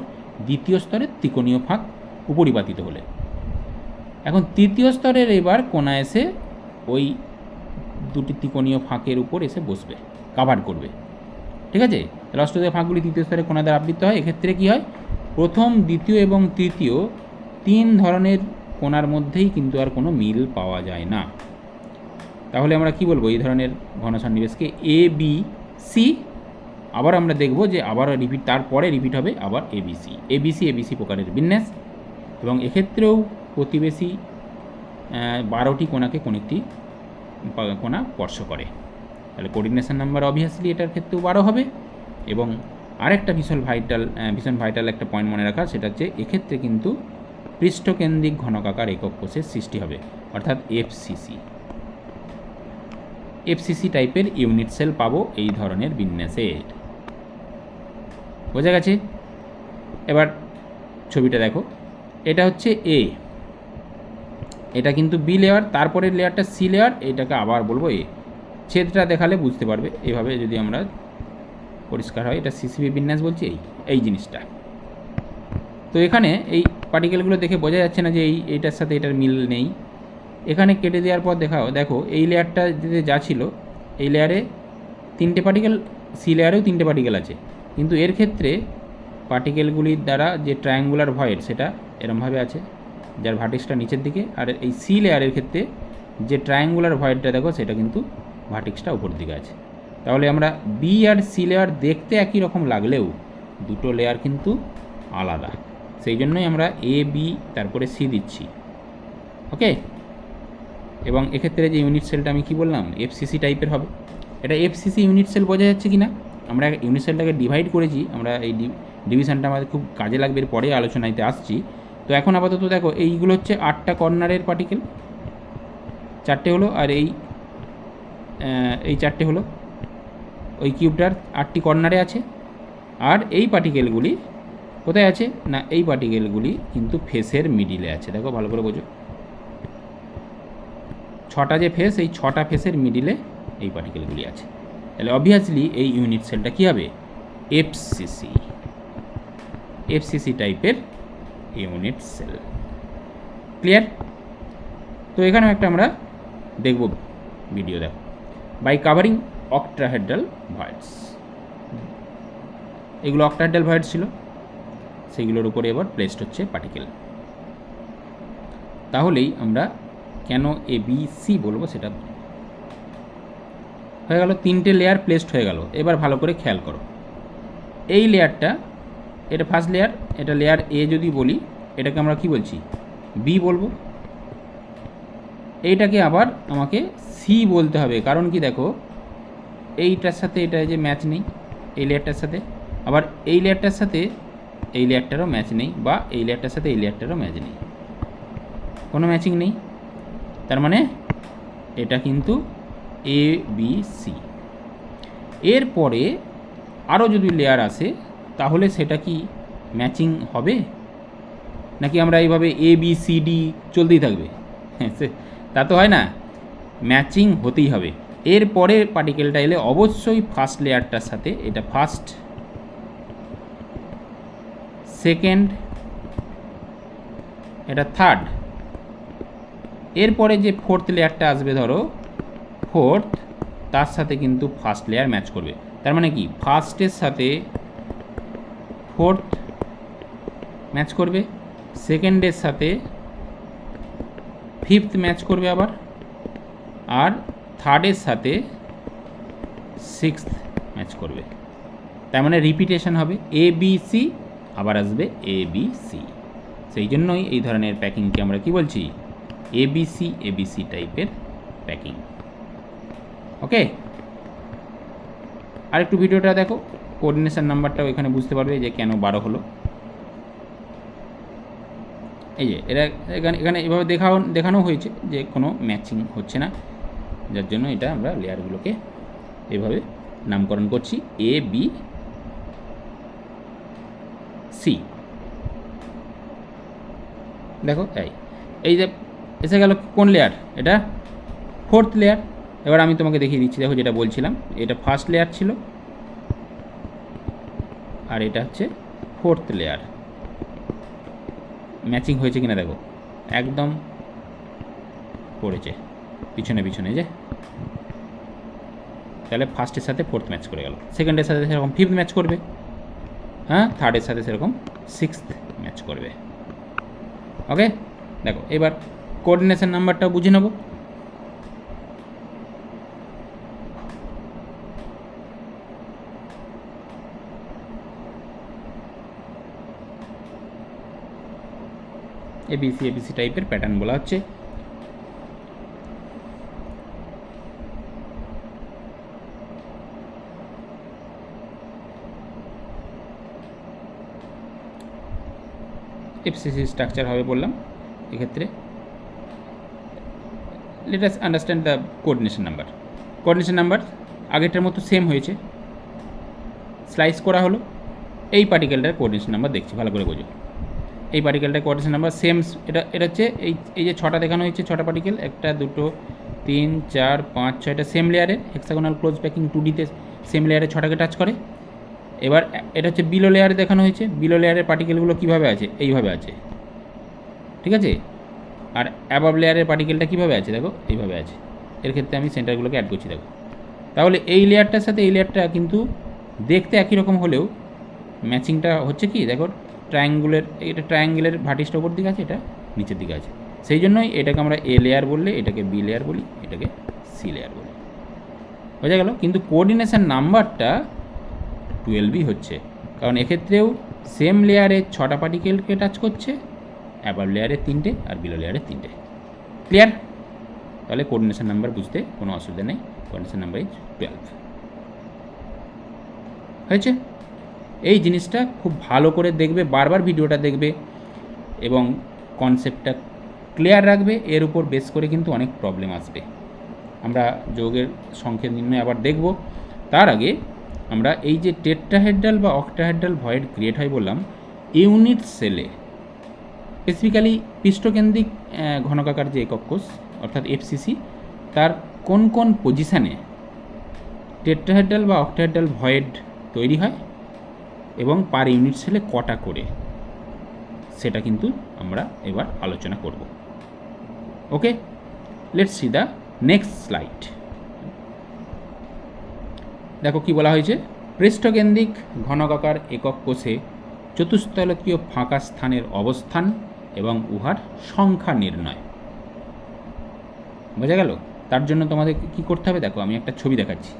দ্বিতীয় স্তরের ত্রিকোণীয় ফাঁক উপরিপাতিত হলে। এখন তৃতীয় স্তরের এবার কোণা এসে ওই দুটি ত্রিকোণীয় ফাঁকের উপর এসে বসবে, কাভার করবে, ঠিক আছে? তাহলে অষ্টতলীয় ফাঁকগুলি তৃতীয় স্তরে কোণা দ্বারা আবৃত হয়। এক্ষেত্রে কী হয়, প্রথম, দ্বিতীয় এবং তৃতীয় 3 ধরনের কোণার মধ্যেই কিন্তু আর কোনো মিল পাওয়া যায় না। তাহলে আমরা কি বলবো এই ধরনের ঘনসন্নিবেশকে? A B C. আবার আমরা দেখব যে আবার রিপিট, তারপরে রিপিট হবে আবার এবিসি, এবিসি প্রকারের বিন্যাস, এবং এক্ষেত্রেও প্রতিবেশী 12টি কোণাকে কোন একটি কোণা স্পর্শ করে। তাহলে কোঅর্ডিনেশন নাম্বার অবভিয়াসলি এটার ক্ষেত্রেও 12 হবে। এবং আরেকটা ভীষণ ভাইটাল একটা পয়েন্ট মনে রাখা, সেটা হচ্ছে এক্ষেত্রে কিন্তু পৃষ্ঠকেন্দ্রিক ঘনকাকার একক কোষের সৃষ্টি হবে, অর্থাৎ এফসিসি টাইপের ইউনিট সেল পাবো এই ধরনের বিন্যাসের। বোঝা গেছে? এবার ছবিটা দেখো, এটা হচ্ছে এ, এটা কিন্তু বি লেয়ার, তারপরের লেয়ারটা সি লেয়ার, এটাকে আবার বলবো এ। ছেদটা দেখালে বুঝতে পারবে, এভাবে যদি আমরা পরিষ্কার হয়, এটা সিসিপি বিন্যাস বলছি এই জিনিসটা। তো এখানে এই পার্টিকেলগুলো দেখে বোঝা যাচ্ছে না যে এইটার সাথে এটার মিল নেই। এখানে কেটে দেওয়ার পর দেখো এই লেয়ারটা যা ছিল, এই লেয়ারে 3টে পার্টিকেল, সি লেয়ারেও 3টে পার্টিকেল আছে, কিন্তু এর ক্ষেত্রে পার্টিকেলগুলির দ্বারা যে ট্রায়াঙ্গুলার ভয়েড সেটা এরমভাবে আছে, যার ভার্টেক্সটা নিচের দিকে, আর এই সি লেয়ারের ক্ষেত্রে যে ট্রায়াঙ্গুলার ভয়েডটা দেখো সেটা কিন্তু ভার্টেক্সটা উপর দিকে আছে। তাহলে আমরা বি আর সি লেয়ার দেখতে একই রকম লাগলেও দুটো লেয়ার কিন্তু আলাদা, সেই জন্যই আমরা এ বি তারপরে সি দিচ্ছি। ওকে, এবং এক্ষেত্রে যে ইউনিট সেলটা আমি কি বললাম, এফসিসি টাইপের হবে। এটা এফসিসি ইউনিট সেল বোঝা যাচ্ছে কি না? আমরা ইউনিট সেলটাকে ডিভাইড করেছি, আমরা এই ডিভিশনটা আমাদের খুব কাজে লাগবে, এর পরে আলোচনাতে আসছি। তো এখন আপাতত দেখো, এইগুলো হচ্ছে 8টা কর্নারের পার্টিকেল, 4টে হলো, আর এই 4টে হলো, ওই কিউবটার 8টি কর্নারে আছে। আর এই পার্টিকেলগুলি কোথায় আছে না, এই পার্টিকেলগুলি কিন্তু ফেসের মিডিলে আছে। দেখো ভালো করে বোঝো, 6টা যে ফেস, এই 6টা ফেসের মিডিলে এই পার্টিকেলগুলি আছে। তাহলে অবভিয়াসলি এই ইউনিট সেলটা কী হবে? এফসিসি টাইপের ইউনিট সেল। ক্লিয়ার? তো এখানেও একটা আমরা দেখব ভিডিও, দেখো, বাই কাভারিং অক্টাহেড্রাল ভয়েডস। এগুলো অক্টাহেড্রাল ভয়েড ছিল, সেইগুলোর উপরে এবার প্লেসড হচ্ছে পার্টিকেল। তাহলেই আমরা কেন এবিসি বলবো সেটা হয়ে গেল। 3টে লেয়ার প্লেসড হয়ে গেল। এবার ভালো করে খেয়াল করো, এই লেয়ারটা, এটা ফার্স্ট লেয়ার, এটা লেয়ার এ যদি বলি, এটাকে আমরা কি বলছি? বি বলবো। এইটাকে আবার আমাকে সি বলতে হবে, কারণ কি দেখো এইটার সাথে এটা যে ম্যাচ নেই, এই লেয়ারটার সাথে, আবার এই লেয়ারটার সাথে এই লেয়ারটারও ম্যাচ নেই, বা এই লেয়ারটার সাথে এই লেয়ারটারও ম্যাচ নেই, কোনো ম্যাচিং নেই। তার মানে এটা কিন্তু এ বি সি। এরপরে আরও যদি লেয়ার আসে তাহলে সেটা কি ম্যাচিং হবে, নাকি আমরা এইভাবে এ বি সি ডি চলতেই থাকবে? হ্যাঁ, তা তো হয় না, ম্যাচিং হতেই হবে। এরপরে পার্টিকেলটা এলে অবশ্যই ফার্স্ট লেয়ারটার সাথে, এটা ফার্স্ট, সেকেন্ড, এটা থার্ড, এরপরে যে ফোর্থ লেয়ারটা আসবে ধরো ফোর্থ, তার সাথে কিন্তু ফার্স্ট লেয়ার ম্যাচ করবে। তার মানে কি ফার্স্টের সাথে ফোর্থ ম্যাচ করবে, সেকেন্ডের সাথে ফিফথ ম্যাচ করবে আবার, আর থার্ডের সাথে সিক্সথ ম্যাচ করবে। তার মানে রিপিটেশন হবে, এ বি সি আবার আসবে এ বি সি। সেই জন্যই এই ধরনের প্যাকিংকে আমরা কি বলছি, এবিসি টাইপের প্যাকিং। ওকে, আরেকটু ভিডিওটা দেখো, কোঅর্ডিনেশন নাম্বারটাও এখানে বুঝতে পারবে যে কেন 12 হলো। এই যে এরা এখানে এভাবে দেখানো হয়েছে যে কোনো ম্যাচিং হচ্ছে না, যার জন্য এটা আমরা লেয়ারগুলোকে এভাবে নামকরণ করছি এ বি সি। দেখো এই যে এসে গেল কোন লেয়ার, এটা ফোর্থ লেয়ার। এবার আমি তোমাকে দেখিয়ে দিচ্ছি, দেখো যেটা বলছিলাম, এটা ফার্স্ট লেয়ার ছিল আর এটা হচ্ছে ফোর্থ লেয়ার। ম্যাচিং হয়েছে কিনা দেখো, একদম পড়েছে পিছনে পিছনে, যে তাহলে ফার্স্টের সাথে ফোর্থ ম্যাচ করে গেল, সেকেন্ডের সাথে সেরকম ফিফথ ম্যাচ করবে, হ্যাঁ, থার্ডের সাথে সেরকম সিক্সথ ম্যাচ করবে। ওকে, দেখো এবার কোঅর্ডিনেশন নাম্বারটাও বুঝে নেব। এবিসি টাইপের প্যাটার্ন বলা হচ্ছে। এফসিসি স্ট্রাকচার হবে বললাম এক্ষেত্রে। Let us understand the coordination number. Coordination number আগেরটার মতো সেম হয়েছে, স্লাইস করা হলো। এই পার্টিকেলটার কোঅর্ডিনেশন নাম্বার দেখছি, ভালো করে বোঝো। এই পার্টিকেলটার কোঅর্ডিনেশন নাম্বার সেম, এটা হচ্ছে এই যে 6টা দেখানো হয়েছে, 6টা পার্টিকেল, 1 2 3 4 5 6টা সেম লেয়ারের হেক্সাগোনাল ক্লোজ প্যাকিং 2Dতে সেম লেয়ারে 6টাকে টাচ করে। এবার এটা হচ্ছে বিলো লেয়ারে দেখানো হয়েছে, বিলো লেয়ারের পার্টিকেলগুলো কীভাবে আছে, এইভাবে আছে, ঠিক আছে। আর অ্যাবভ লেয়ারের পার্টিকেলটা কীভাবে আছে দেখো, এইভাবে আছে। এর ক্ষেত্রে আমি সেন্টারগুলোকে অ্যাড করছি দেখো। তাহলে এই লেয়ারটার সাথে এই লেয়ারটা কিন্তু দেখতে একই রকম হলেও ম্যাচিংটা হচ্ছে কি দেখো, ট্রায়াঙ্গুলের, এটা ট্রায়াঙ্গেলের ভার্টিসটা ওপর দিকে আছে, এটা নিচের দিকে আছে। সেই জন্যই এটাকে আমরা এ লেয়ার বললে এটাকে বি লেয়ার বলি, এটাকে সি লেয়ার বলি, বোঝা গেল। কিন্তু কোঅর্ডিনেশন নাম্বারটা 12ই হচ্ছে, কারণ এক্ষেত্রেও সেম লেয়ারে 6টা পার্টিকেলকে টাচ করছে, অ্যাবাভ লেয়ারে 3টে আর বিলো লেয়ারে 3টে। ক্লিয়ার? তাহলে কোঅর্ডিনেশন নাম্বার বুঝতে কোনো অসুবিধা নেই, কোঅর্ডিনেশন নাম্বার ইজ 12 হয়েছে। এই জিনিসটা খুব ভালো করে দেখবে, বারবার ভিডিওটা দেখবে এবং কনসেপ্টটা ক্লিয়ার রাখবে। এর উপর বেস করে কিন্তু অনেক প্রবলেম আসবে। আমরা যৌগের সংখ্যা নির্ণয় আবার দেখব। তার আগে আমরা এই যে টেট্রাহেড্রাল বা অক্টাহেড্রাল ভয়েড ক্রিয়েট হয় বললাম ইউনিট সেলে, স্পেসিফিক্যালি পৃষ্ঠকেন্দ্রিক ঘনকাকার যে একক কোষ অর্থাৎ এফসিসি, তার কোন কোন পজিশানে টেট্রাহেড্রাল বা অক্টাহেড্রাল ভয়েড তৈরি হয় এবং পার ইউনিট সেলে কটা করে, সেটা কিন্তু আমরা এবার আলোচনা করব। Okay, let's see the next slide. দেখো কি বলা হয়েছে, পৃষ্ঠকেন্দ্রিক ঘনকাকার একক কোষে চতুস্তলকীয় ফাঁকা স্থানের অবস্থান এবং উহার সংখ্যা নির্ণয়। বোঝা গেল? তার জন্য তোমাদের কি করতে হবে, দেখো আমি একটা ছবি দেখাচ্ছি।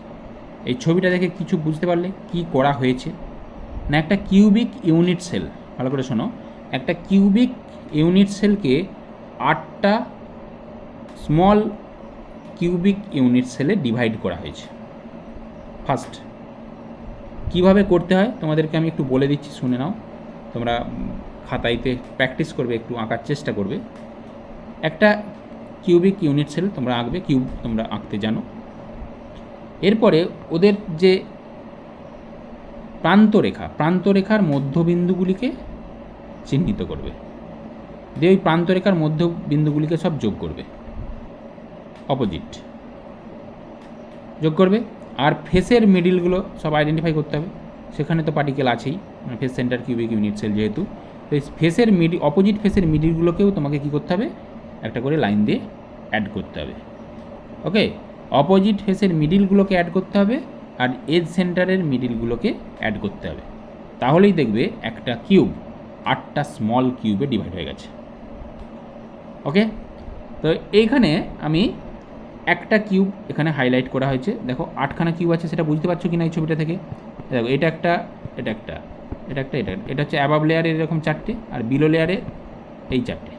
এই ছবিটা দেখে কিছু বুঝতে পারলে কি করা হয়েছে না, একটা কিউবিক ইউনিট সেল, ভালো করে শোনো, একটা কিউবিক ইউনিট সেলকে 8টা স্মল কিউবিক ইউনিট সেলে ডিভাইড করা হয়েছে। ফার্স্ট কীভাবে করতে হয় তোমাদেরকে আমি একটু বলে দিচ্ছি, শুনে নাও। তোমরা খাতাইতে প্র্যাকটিস করবে, একটু আঁকার চেষ্টা করবে। একটা কিউবিক ইউনিট সেল তোমরা আঁকবে, কিউব তোমরা আঁকতে জানো। এরপরে ওদের যে প্রান্তরেখার মধ্যবিন্দুগুলিকে চিহ্নিত করবে, দিয়ে ওই প্রান্তরেখার মধ্যবিন্দুগুলিকে সব যোগ করবে, অপোজিট যোগ করবে। আর ফেসের মিডিলগুলো সব আইডেন্টিফাই করতে হবে, সেখানে তো পার্টিকেল আছেই, face centre cubic unit cell যেহেতু। তো এই ফেসের অপোজিট ফেসের মিডিলগুলোকেও তোমাকে কী করতে হবে, একটা করে লাইন দিয়ে অ্যাড করতে হবে। ওকে, অপোজিট ফেসের মিডিলগুলোকে অ্যাড করতে হবে, আর এজ সেন্টারের মিডিলগুলোকে অ্যাড করতে হবে। তাহলেই দেখবে একটা কিউব 8টা স্মল কিউবে ডিভাইড হয়ে গেছে। ওকে, তো এইখানে আমি একটা কিউব এখানে হাইলাইট করা হয়েছে। দেখো 8খানা কিউব আছে, সেটা বুঝতে পারছো কি না এই ছবিটা থেকে? দেখো এটা একটা, এটা একটা, এটা একটা, এটা হচ্ছে অ্যাবাভ লেয়ারে এরকম 4টে, আর বিলো লেয়ারে এই 4টে।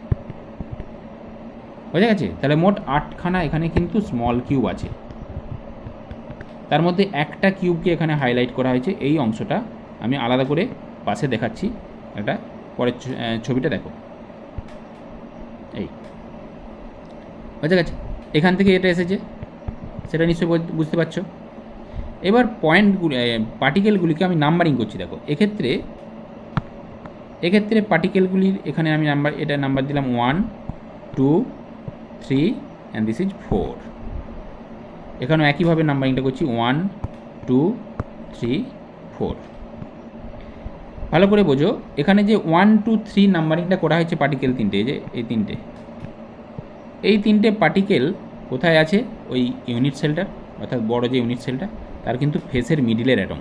বোঝা গেছে? তাহলে মোট 8খানা এখানে কিন্তু স্মল কিউব আছে। তার মধ্যে একটা কিউবকে এখানে হাইলাইট করা হয়েছে। এই অংশটা আমি আলাদা করে পাশে দেখাচ্ছি, একটা পরের ছবিটা দেখো। এই বোঝা গেছে? এখান থেকে এটা এসেছে, সেটা নিশ্চয়ই বুঝতে পারছো। এবার পার্টিকেলগুলিকে আমি নাম্বারিং করছি। দেখো এক্ষেত্রে পার্টিকেলগুলির এখানে আমি এটা নাম্বার দিলাম 1, 2, 3 অ্যান্ড দিস ইজ 4। এখানেও একইভাবে নাম্বারিংটা করছি 1, 2, 3, 4। ভালো করে বোঝো, এখানে যে 1, 2, 3 নাম্বারিংটা করা হয়েছে পার্টিকেল তিনটে, যে এই তিনটে পার্টিকেল কোথায় আছে? ওই ইউনিট সেলটা, অর্থাৎ বড় যে ইউনিট সেলটা, তার কিন্তু ফেসের মিডিলের অ্যাটম।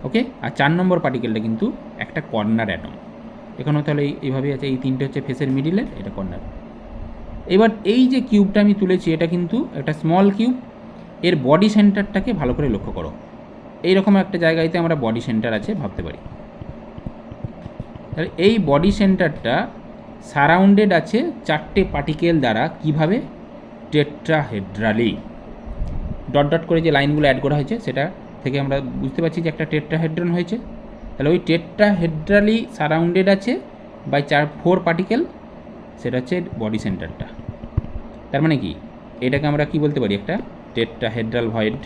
ওকে, আর 4 নম্বর পার্টিকেলটা কিন্তু একটা কর্নার অ্যাটম। এখানেও তাহলে এইভাবেই আছে, এই তিনটে হচ্ছে ফেসের মিডিলের, এটা কর্নার। এবার এই যে কিউবটা আমি তুলেছি, এটা কিন্তু একটা স্মল কিউব। এর বডি সেন্টারটাকে ভালো করে লক্ষ্য করো। এইরকম একটা জায়গাতে আমরা বডি সেন্টার আছে ভাবতে পারি। তাহলে এই বডি সেন্টারটা সারাউন্ডেড আছে 4টে পার্টিকেল দ্বারা। কিভাবে? টেট্রাহেড্রালি। ডট ডট করে যে লাইনগুলো অ্যাড করা হয়েছে, সেটা থেকে আমরা বুঝতে পারছি যে একটা টেট্রাহেড্রন হয়েছে। তাহলে ওই টেট্রাহেড্রালি সারাউন্ডেড আছে বাই 4 পার্টিকেল, সেটা হচ্ছে বডি সেন্টারটা। তার মানে কি, এটাকে আমরা কি বলতে পারি? একটা tetrahedral void,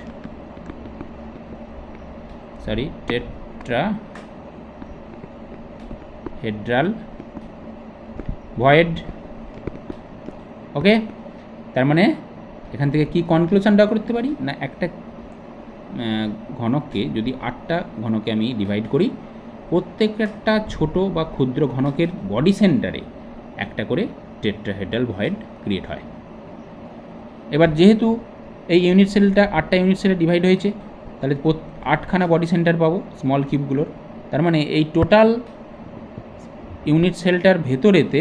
tetrahedral void. Okay, তার মানে এখান থেকে কি কনক্লুশনটা করতে পারি না, একটা ঘনককে যদি 8টা ঘনকে আমি ডিভাইড করি, প্রত্যেকটা ছোট বা ক্ষুদ্র ঘনকের বডি সেন্টারে একটা করে টেট্রাহেড্রাল ভয়েড ক্রিয়েট হয়। এবার যেহেতু এই ইউনিট সেলটা 8টা ইউনিট সেলে ডিভাইড হয়েছে, তাহলে 8খানা বডি সেন্টার পাবো স্মল কিউবগুলোর। তার মানে এই টোটাল ইউনিট সেলটার ভেতরেতে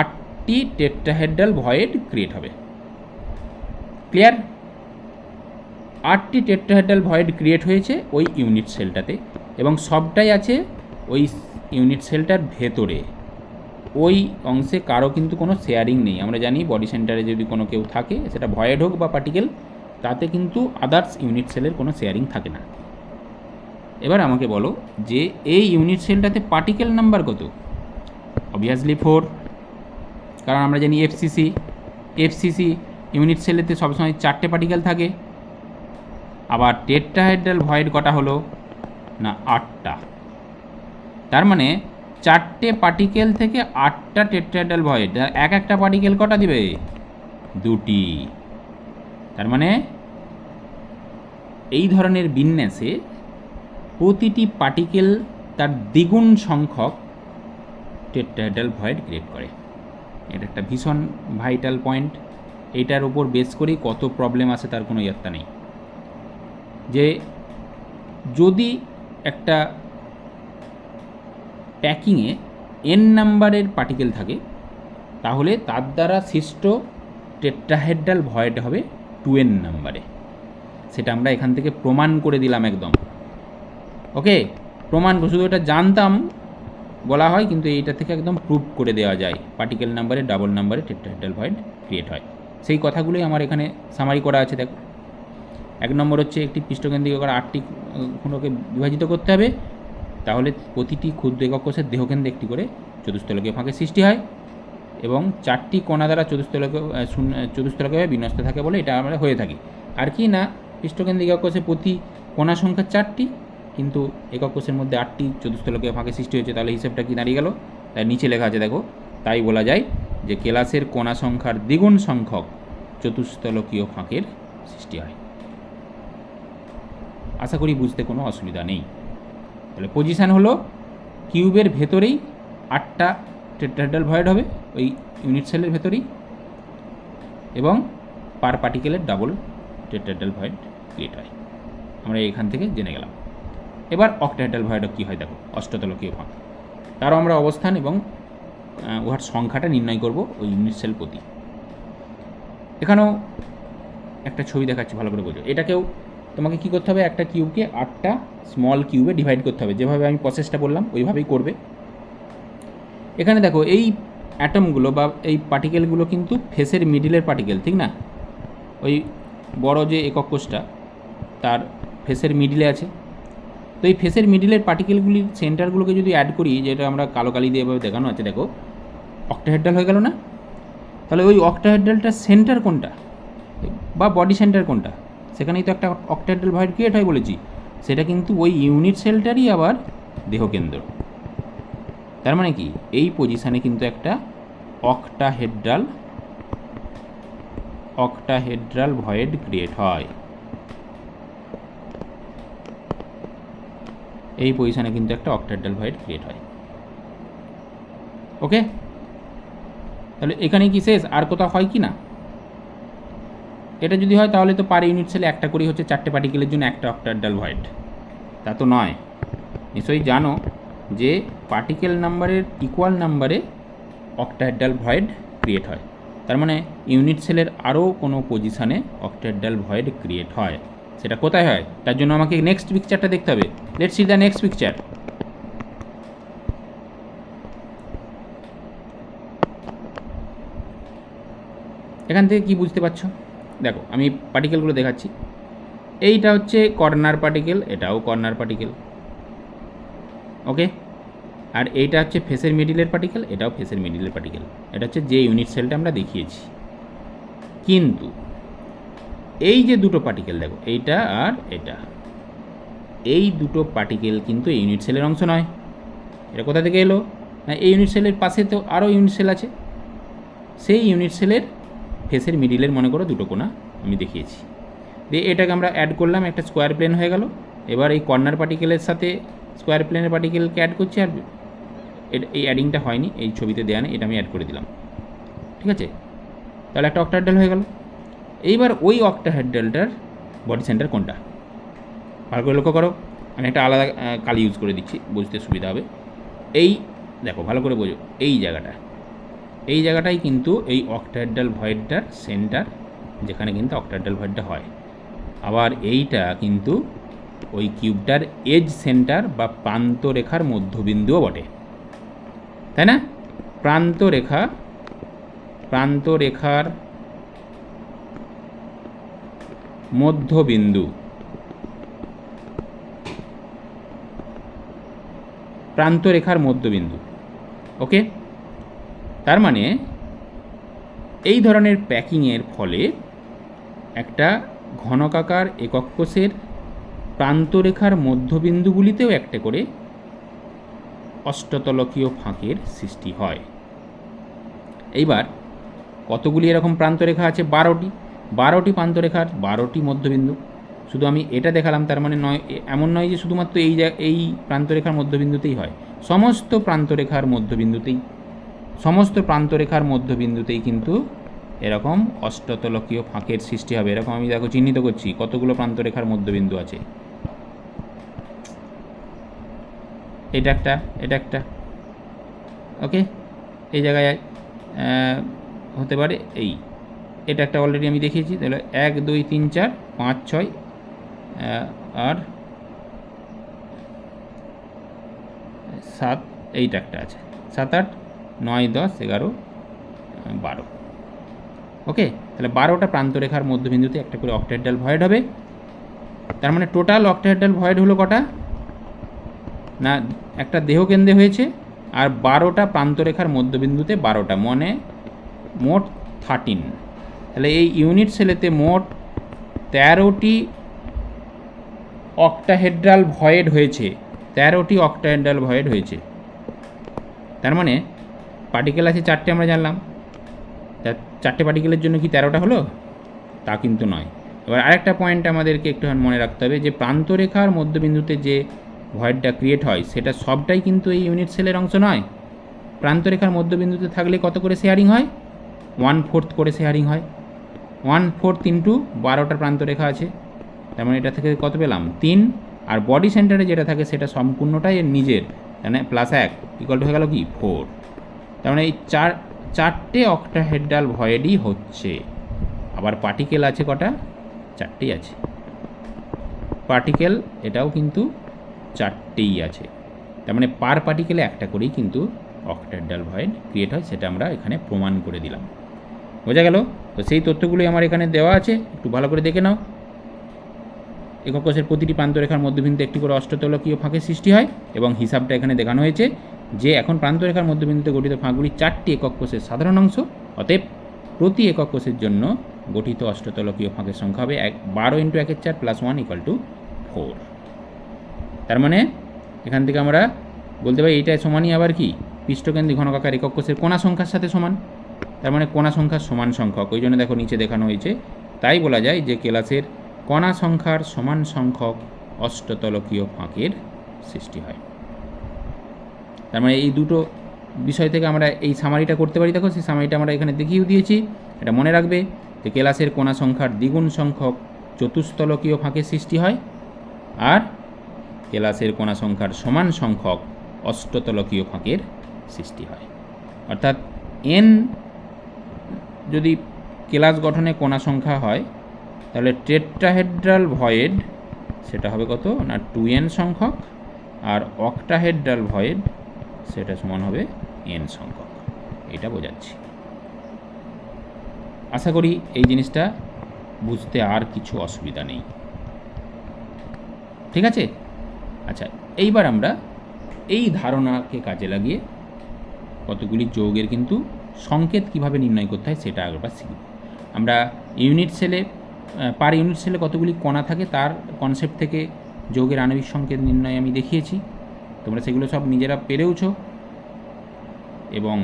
8টি টেট্রাহেড্রাল ভয়েড ক্রিয়েট হবে। ক্লিয়ার? 8টি টেট্রাহেড্রাল ভয়েড ক্রিয়েট হয়েছে ওই ইউনিট সেলটাতে, এবং সবটাই আছে ওই ইউনিট সেলটার ভেতরে। ওই অংশে কারো কিন্তু কোনো শেয়ারিং নেই। আমরা জানি বডি সেন্টারে যদি কোনো কেউ থাকে, সেটা ভয়েড হোক বা পার্টিকেল, তাতে কিন্তু আদার্স ইউনিট সেলের কোনো শেয়ারিং থাকে না। এবার আমাকে বলো যে এই ইউনিট সেলটাতে পার্টিকেল নাম্বার কত? অবভিয়াসলি 4, কারণ আমরা জানি এফসিসি ইউনিট সেলেতে সবসময় 4টে পার্টিকেল থাকে। আবার টেট্রাহেড্রাল ভয়েড কটা হলো না, 8টা। তার মানে 4টে পার্টিকেল থেকে 8টা টেট্রাহেড্রাল ভয়েড। একটা পার্টিকেল কটা দিবে? 2টি। তার মানে এই ধরনের বিন্যাসে প্রতিটি পার্টিকেল তার দ্বিগুণ সংখ্যক টেট্রাহেড্রাল ভয়েড ক্রিয়েট করে। এটা একটা ভীষণ ভাইটাল পয়েন্ট। এইটার উপর বেস করেই কত প্রবলেম আসে তার কোনো ইয়ত্তা নেই। যে যদি একটা প্যাকিংয়ে n নাম্বারের পার্টিকেল থাকে, তাহলে তার দ্বারা সৃষ্ট টেট্রাহেড্রাল ভয়েড হবে 2n নাম্বারে। সেটা আমরা এখান থেকে প্রমাণ করে দিলাম একদম। ওকে, প্রমাণ শুধু এটা জানতাম বলা হয়, কিন্তু এইটা থেকে একদম প্রুভ করে দেওয়া যায় পার্টিকেল নাম্বারে ডাবল নাম্বারে টেট্রাহেড্রাল ভয়েড ক্রিয়েট হয়। সেই কথাগুলোই আমার এখানে সামারি করা আছে। দেখো, 1 নম্বর হচ্ছে একটি পৃষ্ঠকেন্দ্রিকাকার 8টি খণ্ডকে বিভাজিত করতে হবে, তাহলে প্রতিটি ক্ষুদ্র একক কোষের দেহকেন্দ্রে একটি করে চতুস্তলকীয় ফাঁকের সৃষ্টি হয়, এবং 4টি কণা দ্বারা চতুস্তলকীয়ভাবে বিন্যস্ত থাকে বলে এটা আমরা হয়ে থাকি। আর কি না, পৃষ্ঠকেন্দ্রিক একক কোষে প্রতি কণা সংখ্যা 4টি, কিন্তু একক কোষের মধ্যে 8টি চতুস্তলকীয় ফাঁকের সৃষ্টি হয়েছে, তাহলে হিসেবটা কি দাঁড়িয়ে গেল? তাই নিচে লেখা আছে দেখো, তাই বলা যায় যে কেলাসের কণা সংখ্যার দ্বিগুণ সংখ্যক চতুস্তলকীয় ফাঁকের সৃষ্টি হয়। আশা করি বুঝতে কোনো অসুবিধা নেই। তাহলে পজিশান হলো কিউবের ভেতরেই 8টা টেট্রাহেড্রাল ভয়েড হবে ওই ইউনিট সেলের ভেতরেই, এবং পার পার্টিকেলের ডাবল টেট্রাহেড্রাল ভয়েড ক্রিয়েট হয়। আমরা এখান থেকে জেনে গেলাম। এবার অক্টাহেড্রাল ভয়েডও কী হয় দেখো, অষ্টতলকীয় ফাঁক। তারও আমরা অবস্থান এবং উহার সংখ্যাটা নির্ণয় করব ওই ইউনিট সেল প্রতি। এখানেও একটা ছবি দেখাচ্ছি, ভালো করে বোঝো। এটাকেও তোমাকে কী করতে হবে, একটা কিউবকে 8টা স্মল কিউবে ডিভাইড করতে হবে, যেভাবে আমি প্রসেসটা বললাম ওইভাবেই করবে। এখানে দেখো, এই অ্যাটমগুলো বা এই পার্টিকেলগুলো কিন্তু ফেসের মিডিলের পার্টিকেল, ঠিক না? ওই বড় যে একক কোষটা তার ফেসের মিডিলে আছে। তো এই ফেসের মিডিলের পার্টিকেলগুলির সেন্টারগুলোকে যদি অ্যাড করি, যেটা আমরা কালো কালি দিয়ে এভাবে দেখানো আছে, দেখো অক্টাহেড্রাল হয়ে গেল না? তাহলে ওই অক্টাহেড্রালটার সেন্টার কোনটা বা বডি সেন্টার কোনটা, সেখানেই তো একটা অক্টাহেড্রাল ভয়েড ক্রিয়েট হয় বলেছি। সেটা কিন্তু ওই ইউনিট সেলটারই আবার দেহকেন্দ্র। তার মানে কি, এই পজিশানে কিন্তু একটা অক্টাহেড্রাল ভয়েড ক্রিয়েট হয়। এই পজিশানে কিন্তু একটা অক্টাহেড্রাল ভয়েড ক্রিয়েট হয়। ওকে, তাহলে এখানে কি শেষ? আর কোথাও হয় কি না? এটা যদি হয় তাহলে তো পার ইউনিট সেলে একটা করেই হচ্ছে 4টে পার্টিকেলের জন্য একটা অক্টাহেড্রাল ভয়েড। তা তো নয়, নিশ্চয়ই জানো যে পার্টিকেল নাম্বারের ইকুয়াল নাম্বারে অক্টাহেড্রাল ভয়েড ক্রিয়েট হয়। তার মানে ইউনিট সেলের আরও কোনো পজিশানে অক্টাহেড্রাল ভয়েড ক্রিয়েট হয়। সেটা কোথায় হয়, তার জন্য আমাকে নেক্সট পিকচারটা দেখতে হবে। Let's see the next picture. এখান থেকে কি বুঝতে পারছো? দেখো, আমি পার্টিকেলগুলো দেখাচ্ছি। এইটা হচ্ছে কর্নার পার্টিকেল, এটাও কর্নার পার্টিকেল। ওকে, আর এইটা হচ্ছে ফেসের মিডিলের পার্টিকেল, এটাও ফেসের মিডিলের পার্টিকেল। এটা হচ্ছে যে ইউনিট সেলটা আমরা দেখিয়েছি। কিন্তু এই যে দুটো পার্টিকেল দেখো, এইটা আর এটা, এই দুটো পার্টিকেল কিন্তু ইউনিট সেলের অংশ নয়। এটা কোথা থেকে এলো? না, এই ইউনিট সেলের পাশে তো আরও ইউনিট সেল আছে। সেই ইউনিট সেলের ফেসের মিডিলের মনে করো দুটো কোণা আমি দেখিয়েছি, দিয়ে এটাকে আমরা অ্যাড করলাম, একটা স্কোয়ার প্লেন হয়ে গেল। এবার এই কর্নার পার্টিকেলের সাথে স্কোয়ার প্লেনের পার্টিকেলকে অ্যাড করছি, আর এই অ্যাডিংটা হয়নি, এই ছবিতে দেওয়া নেই, এটা আমি অ্যাড করে দিলাম। ঠিক আছে, তাহলে একটা অক্টাহেড্রাল হয়ে গেল। এইবার ওই অক্টাহেড্রালটার বডি সেন্টার কোনটা, ভালো করে লক্ষ্য করো। আমি একটা আলাদা কালি ইউজ করে দিচ্ছি, বুঝতে সুবিধা হবে। এই দেখো, ভালো করে বোঝো, এই জায়গাটাই কিন্তু এই অক্টাহেড্রাল ভয়েডটার সেন্টার, যেখানে কিন্তু অক্টাহেড্রাল ভয়েডটা হয়। আবার এইটা কিন্তু ওই কিউবটার এজ সেন্টার বা প্রান্তরেখার মধ্যবিন্দুও বটে, তাই না? প্রান্তরেখার মধ্যবিন্দু, প্রান্তরেখার মধ্যবিন্দু। ওকে, তার মানে এই ধরনের প্যাকিংয়ের ফলে একটা ঘনকাকার একক কোষের প্রান্তরেখার মধ্যবিন্দুগুলিতেও একটা করে অষ্টতলকীয় ফাঁকের সৃষ্টি হয়। এইবার কতগুলি এরকম প্রান্তরেখা আছে? 12টি প্রান্তরেখার 12টি মধ্যবিন্দু। শুধু আমি এটা দেখালাম তার মানে নয়, এমন নয় যে শুধুমাত্র এই প্রান্তরেখার মধ্যবিন্দুতেই হয়। সমস্ত প্রান্তরেখার মধ্যবিন্দুতেই কিন্তু এরকম অষ্টতলকীয় ফাঁকের সৃষ্টি হবে। এরকম আমি দেখো চিহ্নিত করছি কতগুলো প্রান্তরেখার মধ্যবিন্দু আছে। এটা একটা। ওকে, এই জায়গায় হতে পারে এটা একটা অলরেডি আমি দেখিয়েছি। তাহলে 1 2 3 4 5 6 আর 7 এইটা একটা আছে 7 8 9 10 11 12। ওকে, তাহলে 12টা প্রান্তরেখার মধ্যবিন্দুতে একটা করে অক্টাহেড্রাল ভয়েড হবে। তার মানে টোটাল অক্টাহেড্রাল ভয়েড হলো কটা না, একটা দেহকেন্দ্রে হয়েছে আর 12টা প্রান্তরেখার মধ্যবিন্দুতে 12টা, মানে মোট 13। তাহলে এই ইউনিট সেলেতে মোট 13টি অক্টাহেড্রাল ভয়েড হয়েছে, 13টি অক্টাহেড্রাল ভয়েড হয়েছে। তার মানে পার্টিকেল আছে 4টে, আমরা জানলাম। তা 4টে পার্টিকেলের জন্য কি 13টা হলো? তা কিন্তু নয়। এবার আরেকটা পয়েন্ট আমাদেরকে একটু মনে রাখতে হবে যে প্রান্তরেখার মধ্যবিন্দুতে যে ভয়েডটা ক্রিয়েট হয় সেটা সবটাই কিন্তু এই ইউনিট সেলের অংশ নয়। প্রান্তরেখার মধ্যবিন্দুতে থাকলে কত করে শেয়ারিং হয়? 1/4 করে শেয়ারিং হয়। 1/4 ইন্টু 12টা প্রান্তরেখা আছে, তার মানে এটা থেকে কত পেলাম? 3। আর বডি সেন্টারে যেটা থাকে সেটা সম্পূর্ণটাই এর নিজের, মানে +1 ইকুয়াল টু হয়ে গেল কি 4। তার মানে এই চারটে অক্টাহেড্রাল ভয়েডই হচ্ছে। আবার পার্টিকেল আছে কটা? 4টেই আছে পার্টিকেল, এটাও কিন্তু 4টেই আছে। তার মানে পার পার্টিকেলে একটা করেই কিন্তু অক্টাহেড্রাল ভয়েড ক্রিয়েট হয়, সেটা আমরা এখানে প্রমাণ করে দিলাম। বোঝা গেল? তো সেই তথ্যগুলোই আমার এখানে দেওয়া আছে, একটু ভালো করে দেখে নাও। একক কোষের প্রতিটি প্রান্তরেখার মধ্যবিন্দুতে একটি করে অষ্টতলকীয় ফাঁকের সৃষ্টি হয় এবং হিসাবটা এখানে দেখানো হয়েছে যে এখন প্রান্তরেখার মধ্যবিন্দুতে গঠিত ফাঁকগুলি 4টি একক কোষের সাধারণ অংশ। অতএব প্রতি একক কোষের জন্য গঠিত অষ্টতলকীয় ফাঁকের সংখ্যা হবে 12 × 1 + 1 = 4। তার মানে এখান থেকে আমরা বলতে পারি এইটা সমানই আবার কি পৃষ্ঠকেন্দ্রিক ঘনকাকার একক কোষের কোণা সংখ্যার সাথে সমান। তার মানে কোণা সংখ্যার সমান সংখ্যক, ওই জন্য দেখো নিচে দেখানো হয়েছে। তাই বলা যায় যে কেলাসের কণা সংখ্যার সমান সংখ্যক অষ্টতলকীয় ফাঁকের সৃষ্টি হয়। তার মানে এই দুটো বিষয় থেকে আমরা এই সামারিটা করতে পারি। দেখো সেই সামারিটা আমরা এখানে দেখিয়ে দিয়েছি, এটা মনে রাখবে যে কেলাসের কণা সংখ্যার দ্বিগুণ সংখ্যক চতুস্তলকীয় ফাঁকের সৃষ্টি হয় আর কেলাসের কণা সংখ্যার সমান সংখ্যক অষ্টতলকীয় ফাঁকের সৃষ্টি হয়। অর্থাৎ n যদি কেলাস গঠনে কণা সংখ্যা হয় তাহলে টেট্রাহেড্রাল ভয়েড সেটা হবে কত না 2n সংখ্যক, আর অক্টাহেড্রাল ভয়েড সেটা সমান হবে n সংখ্যক। এটা বোঝাচ্ছি। আশা করি এই জিনিসটা বুঝতে আর কিছু অসুবিধা নেই। ঠিক আছে? আচ্ছা, এইবার আমরা এই ধারণাকে কাজে লাগিয়ে কতগুলি যৌগের কিন্তু সংকেত কিভাবে নির্ণয় করতে হয় সেটা একবার শিখব। আমরা ইউনিট সেলে পার ইউনিট সেলে কতগুলি কণা থাকে তার কনসেপ্ট থেকে যৌগের আণবিক সংকেত নির্ণয় আমি দেখিয়েছি, তোমরা সেগুলো সব নিজেরা পেরেওছো। এবং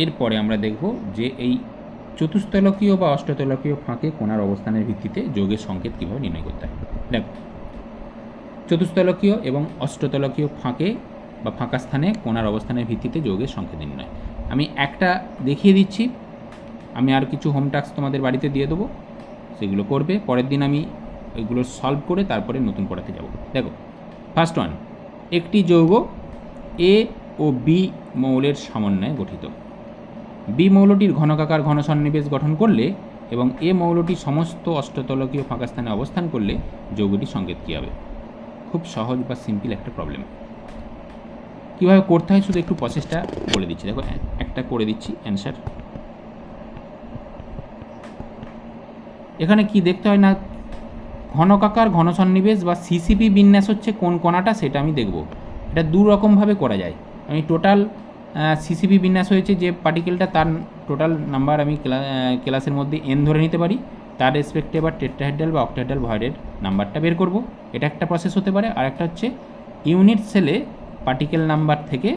এরপরে আমরা দেখব যে এই চতুস্তলকীয় বা অষ্টতলকীয় ফাঁকে কণার অবস্থানের ভিত্তিতে যৌগের সংকেত কীভাবে নির্ণয় করতে হয়। দেখো, চতুস্তলকীয় এবং অষ্টতলকীয় ফাঁকে বা ফাঁকা স্থানে কণার অবস্থানের ভিত্তিতে যৌগের সংকেত নির্ণয়। আমি একটা দেখিয়ে দিচ্ছি, আমি আর কিছু হোম টাস্ক তোমাদের বাড়িতে দিয়ে দেবো, সেগুলো করবে। পরের দিন আমি ওইগুলো সলভ করে তারপরে নতুন পড়াতে যাব। দেখো, ফার্স্ট ওয়ান, একটি যৌগ এ ও বি মৌলের সমন্বয়ে গঠিত। বি মৌলটির ঘনকাকার ঘনসন্নিবেশ গঠন করলে এবং এ মৌলটি সমস্ত অষ্টতলকীয় ফাঁকা স্থানে অবস্থান করলে যৌগটির সংকেত কী হবে? খুব সহজ বা সিম্পল একটা প্রবলেম। কীভাবে করতে হয় শুধু একটু প্রসেসটা বলে দিচ্ছি। দেখো, একটা করে দিচ্ছি অ্যান্সার। এখানে কি দেখতে হয় না, ঘনকাকার ঘনসন্নিবেশ বা সিসিপি বিন্যাস হচ্ছে কোন কণাটা সেটা আমি দেখব। এটা দু রকমভাবে করা যায়। আমি টোটাল সিসিপি বিন্যাস হয়েছে যে পার্টিকেলটা তার টোটাল নাম্বার আমি ক্লাসের মধ্যে n ধরে নিতে পারি, তার রেসপেক্টে এবার টেট্রাহেড্রাল বা অক্টাহেড্রাল ভয়েডের নাম্বারটা বের করব। এটা একটা প্রসেস হতে পারে। আর একটা হচ্ছে ইউনিট সেলে পার্টিকেল নাম্বার থেকে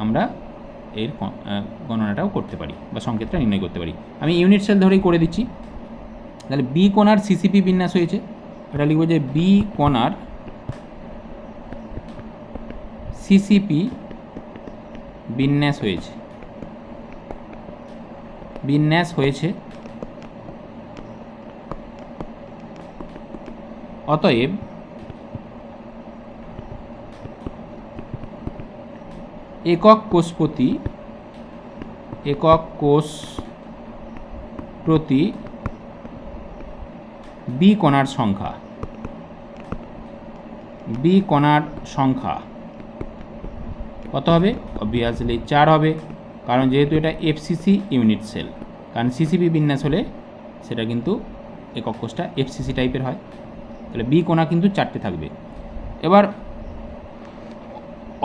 আমরা এর গণনাটাও করতে পারি বা সংকেতটা নির্ণয় করতে পারি। আমি ইউনিট সেল ধরেই করে দিচ্ছি। তাহলে বি কণার সিসিপি বিন্যাস হয়েছে, এটা লিখব যে বি কণার সিসিপি বিন্যাস হয়েছে। অতএব একক কোষ প্রতি বি কণার সংখ্যা কত হবে? অবভিয়াসলি 4 হবে, কারণ যেহেতু এটা এফসিসি ইউনিট সেল, কারণ সিসিপি বিন্যাস হলে সেটা কিন্তু একক কোষটা এফসিসি টাইপের হয়। তাহলে বি কোণা কিন্তু 4টে থাকবে। এবার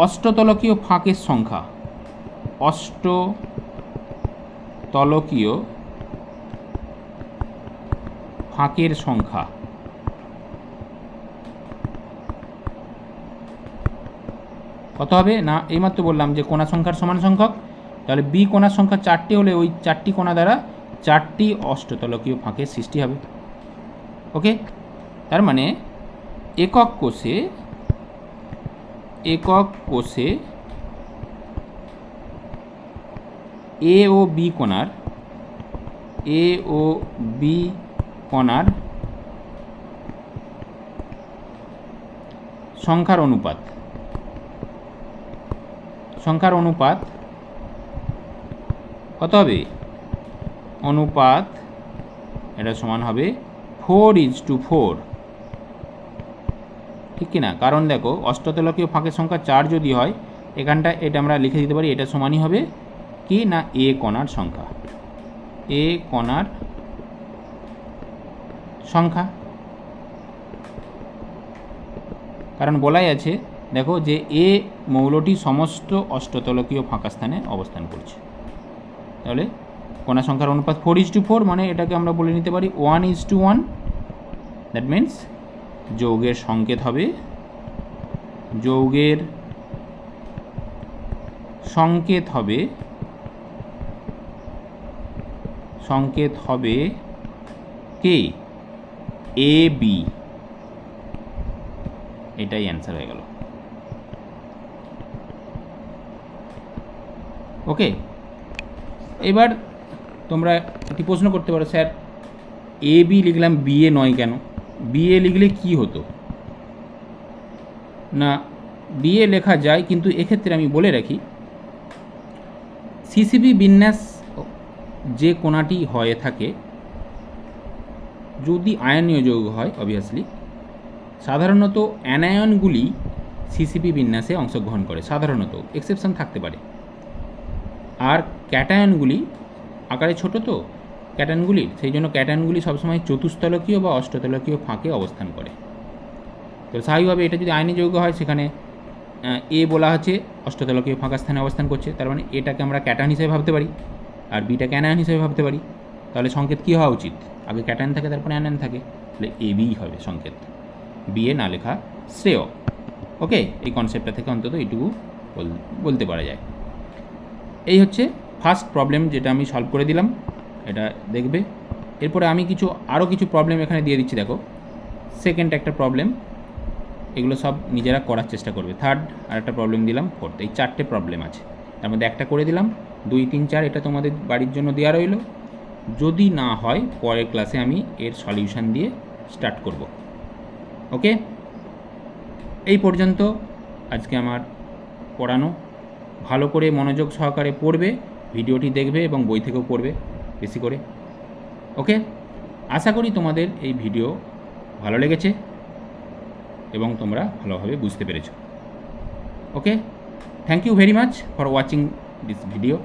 অষ্টতলকীয় ফাঁকের সংখ্যা, অষ্টতলকীয় ফাঁকের সংখ্যা কত হবে? না এইমাত্র বললাম যে কোণা সংখ্যার সমান সংখ্যক, তাহলে বি কোণার সংখ্যা 4টি হলে ওই 4টি কোণা দ্বারা 4টি অষ্টতলকীয় ফাঁকের সৃষ্টি হবে। ওকে, তার মানে একক কোষে এ ও বি কোণার সংখ্যার অনুপাত কত হবে? অনুপাত এটা সমান হবে 4:4, ঠিক কি না? কারণ দেখো অষ্টতলকীয় ফাঁকের সংখ্যা 4 যদি হয়, এখানটা এটা আমরা লিখে দিতে পারি, এটা সমানই হবে কি না এ কোণার সংখ্যা। কারণ বলাই আছে দেখো যে এ মৌলটি সমস্ত অষ্টতলকীয় ফাঁকা স্থানে অবস্থান করছে। তাহলে কোণা সংখ্যার অনুপাত 4:4, মানে এটাকে আমরা বলে নিতে পারি 1:1। দ্যাট মিনস যৌগের সংকেত হবে কে? A B. এটাই অ্যান্সার হয়ে গেল। ওকে, এবার তোমরা একটি প্রশ্ন করতে পারো, স্যার এ বি লিখলাম, বি এ নয় কেন? বি এ লিখলে কি হতো? না, বি এ লেখা যায়, কিন্তু এক্ষেত্রে আমি বলে রাখি সিসিপি বিন্যাস যে কোণাটি হয়ে থাকে, যদি আয়নীয় যৌগ হয় অবভিয়াসলি, সাধারণত অ্যানায়নগুলি সিসিপি বিন্যাসে অংশগ্রহণ করে, সাধারণত, এক্সেপশন থাকতে পারে। আর ক্যাটায়নগুলি আকারে ছোট, তো ক্যাটায়নগুলির, সেই জন্য ক্যাটায়নগুলি সবসময় চতুস্তলকীয় বা অষ্টতলকীয় ফাঁকে অবস্থান করে। তো স্বাভাবিকভাবে এটা যদি আয়নীয় যৌগ হয়, সেখানে এ বলা হচ্ছে অষ্টতলকীয় ফাঁকা স্থানে অবস্থান করছে, তার মানে এটাকে আমরা ক্যাটায়ন হিসেবে ভাবতে পারি, আর বিটাকে অ্যানায়ন হিসেবে ভাবতে পারি। তাহলে সংকেত কী হওয়া উচিত? আগে ক্যাটায়ন থাকে, তারপরে অ্যানায়ন থাকে, তাহলে এ বি হবে সংকেত, বি এ না লেখা শ্রেয়। ওকে, এই কনসেপ্টটা থেকে অন্তত এইটুকু বলতে পারা যায়। এই হচ্ছে ফার্স্ট প্রবলেম, যেটা আমি সলভ করে দিলাম, এটা দেখবে। এরপরে আমি আরও কিছু প্রবলেম এখানে দিয়ে দিচ্ছি, দেখো। সেকেন্ড একটা প্রবলেম, এগুলো সব নিজেরা করার চেষ্টা করবে। থার্ড আর একটা প্রবলেম দিলাম, ফোর্থ, এই 4টে প্রবলেম আছে, তার মধ্যে একটা করে দিলাম, 2, 3, 4 এটা তোমাদের বাড়ির জন্য দেওয়া রইল। যদি না হয় পরের ক্লাসে আমি এর সলিউশন দিয়ে স্টার্ট করব। ওকে, এই পর্যন্ত আজকে আমার পড়ানো। ভালো করে মনোযোগ সহকারে পড়বে, ভিডিওটি দেখবে এবং বই থেকেও পড়বে বেশি করে। ওকে, আশা করি তোমাদের এই ভিডিও ভালো লেগেছে এবং তোমরা ভালোভাবে বুঝতে পেরেছো। Okay, thank you very much for watching this video.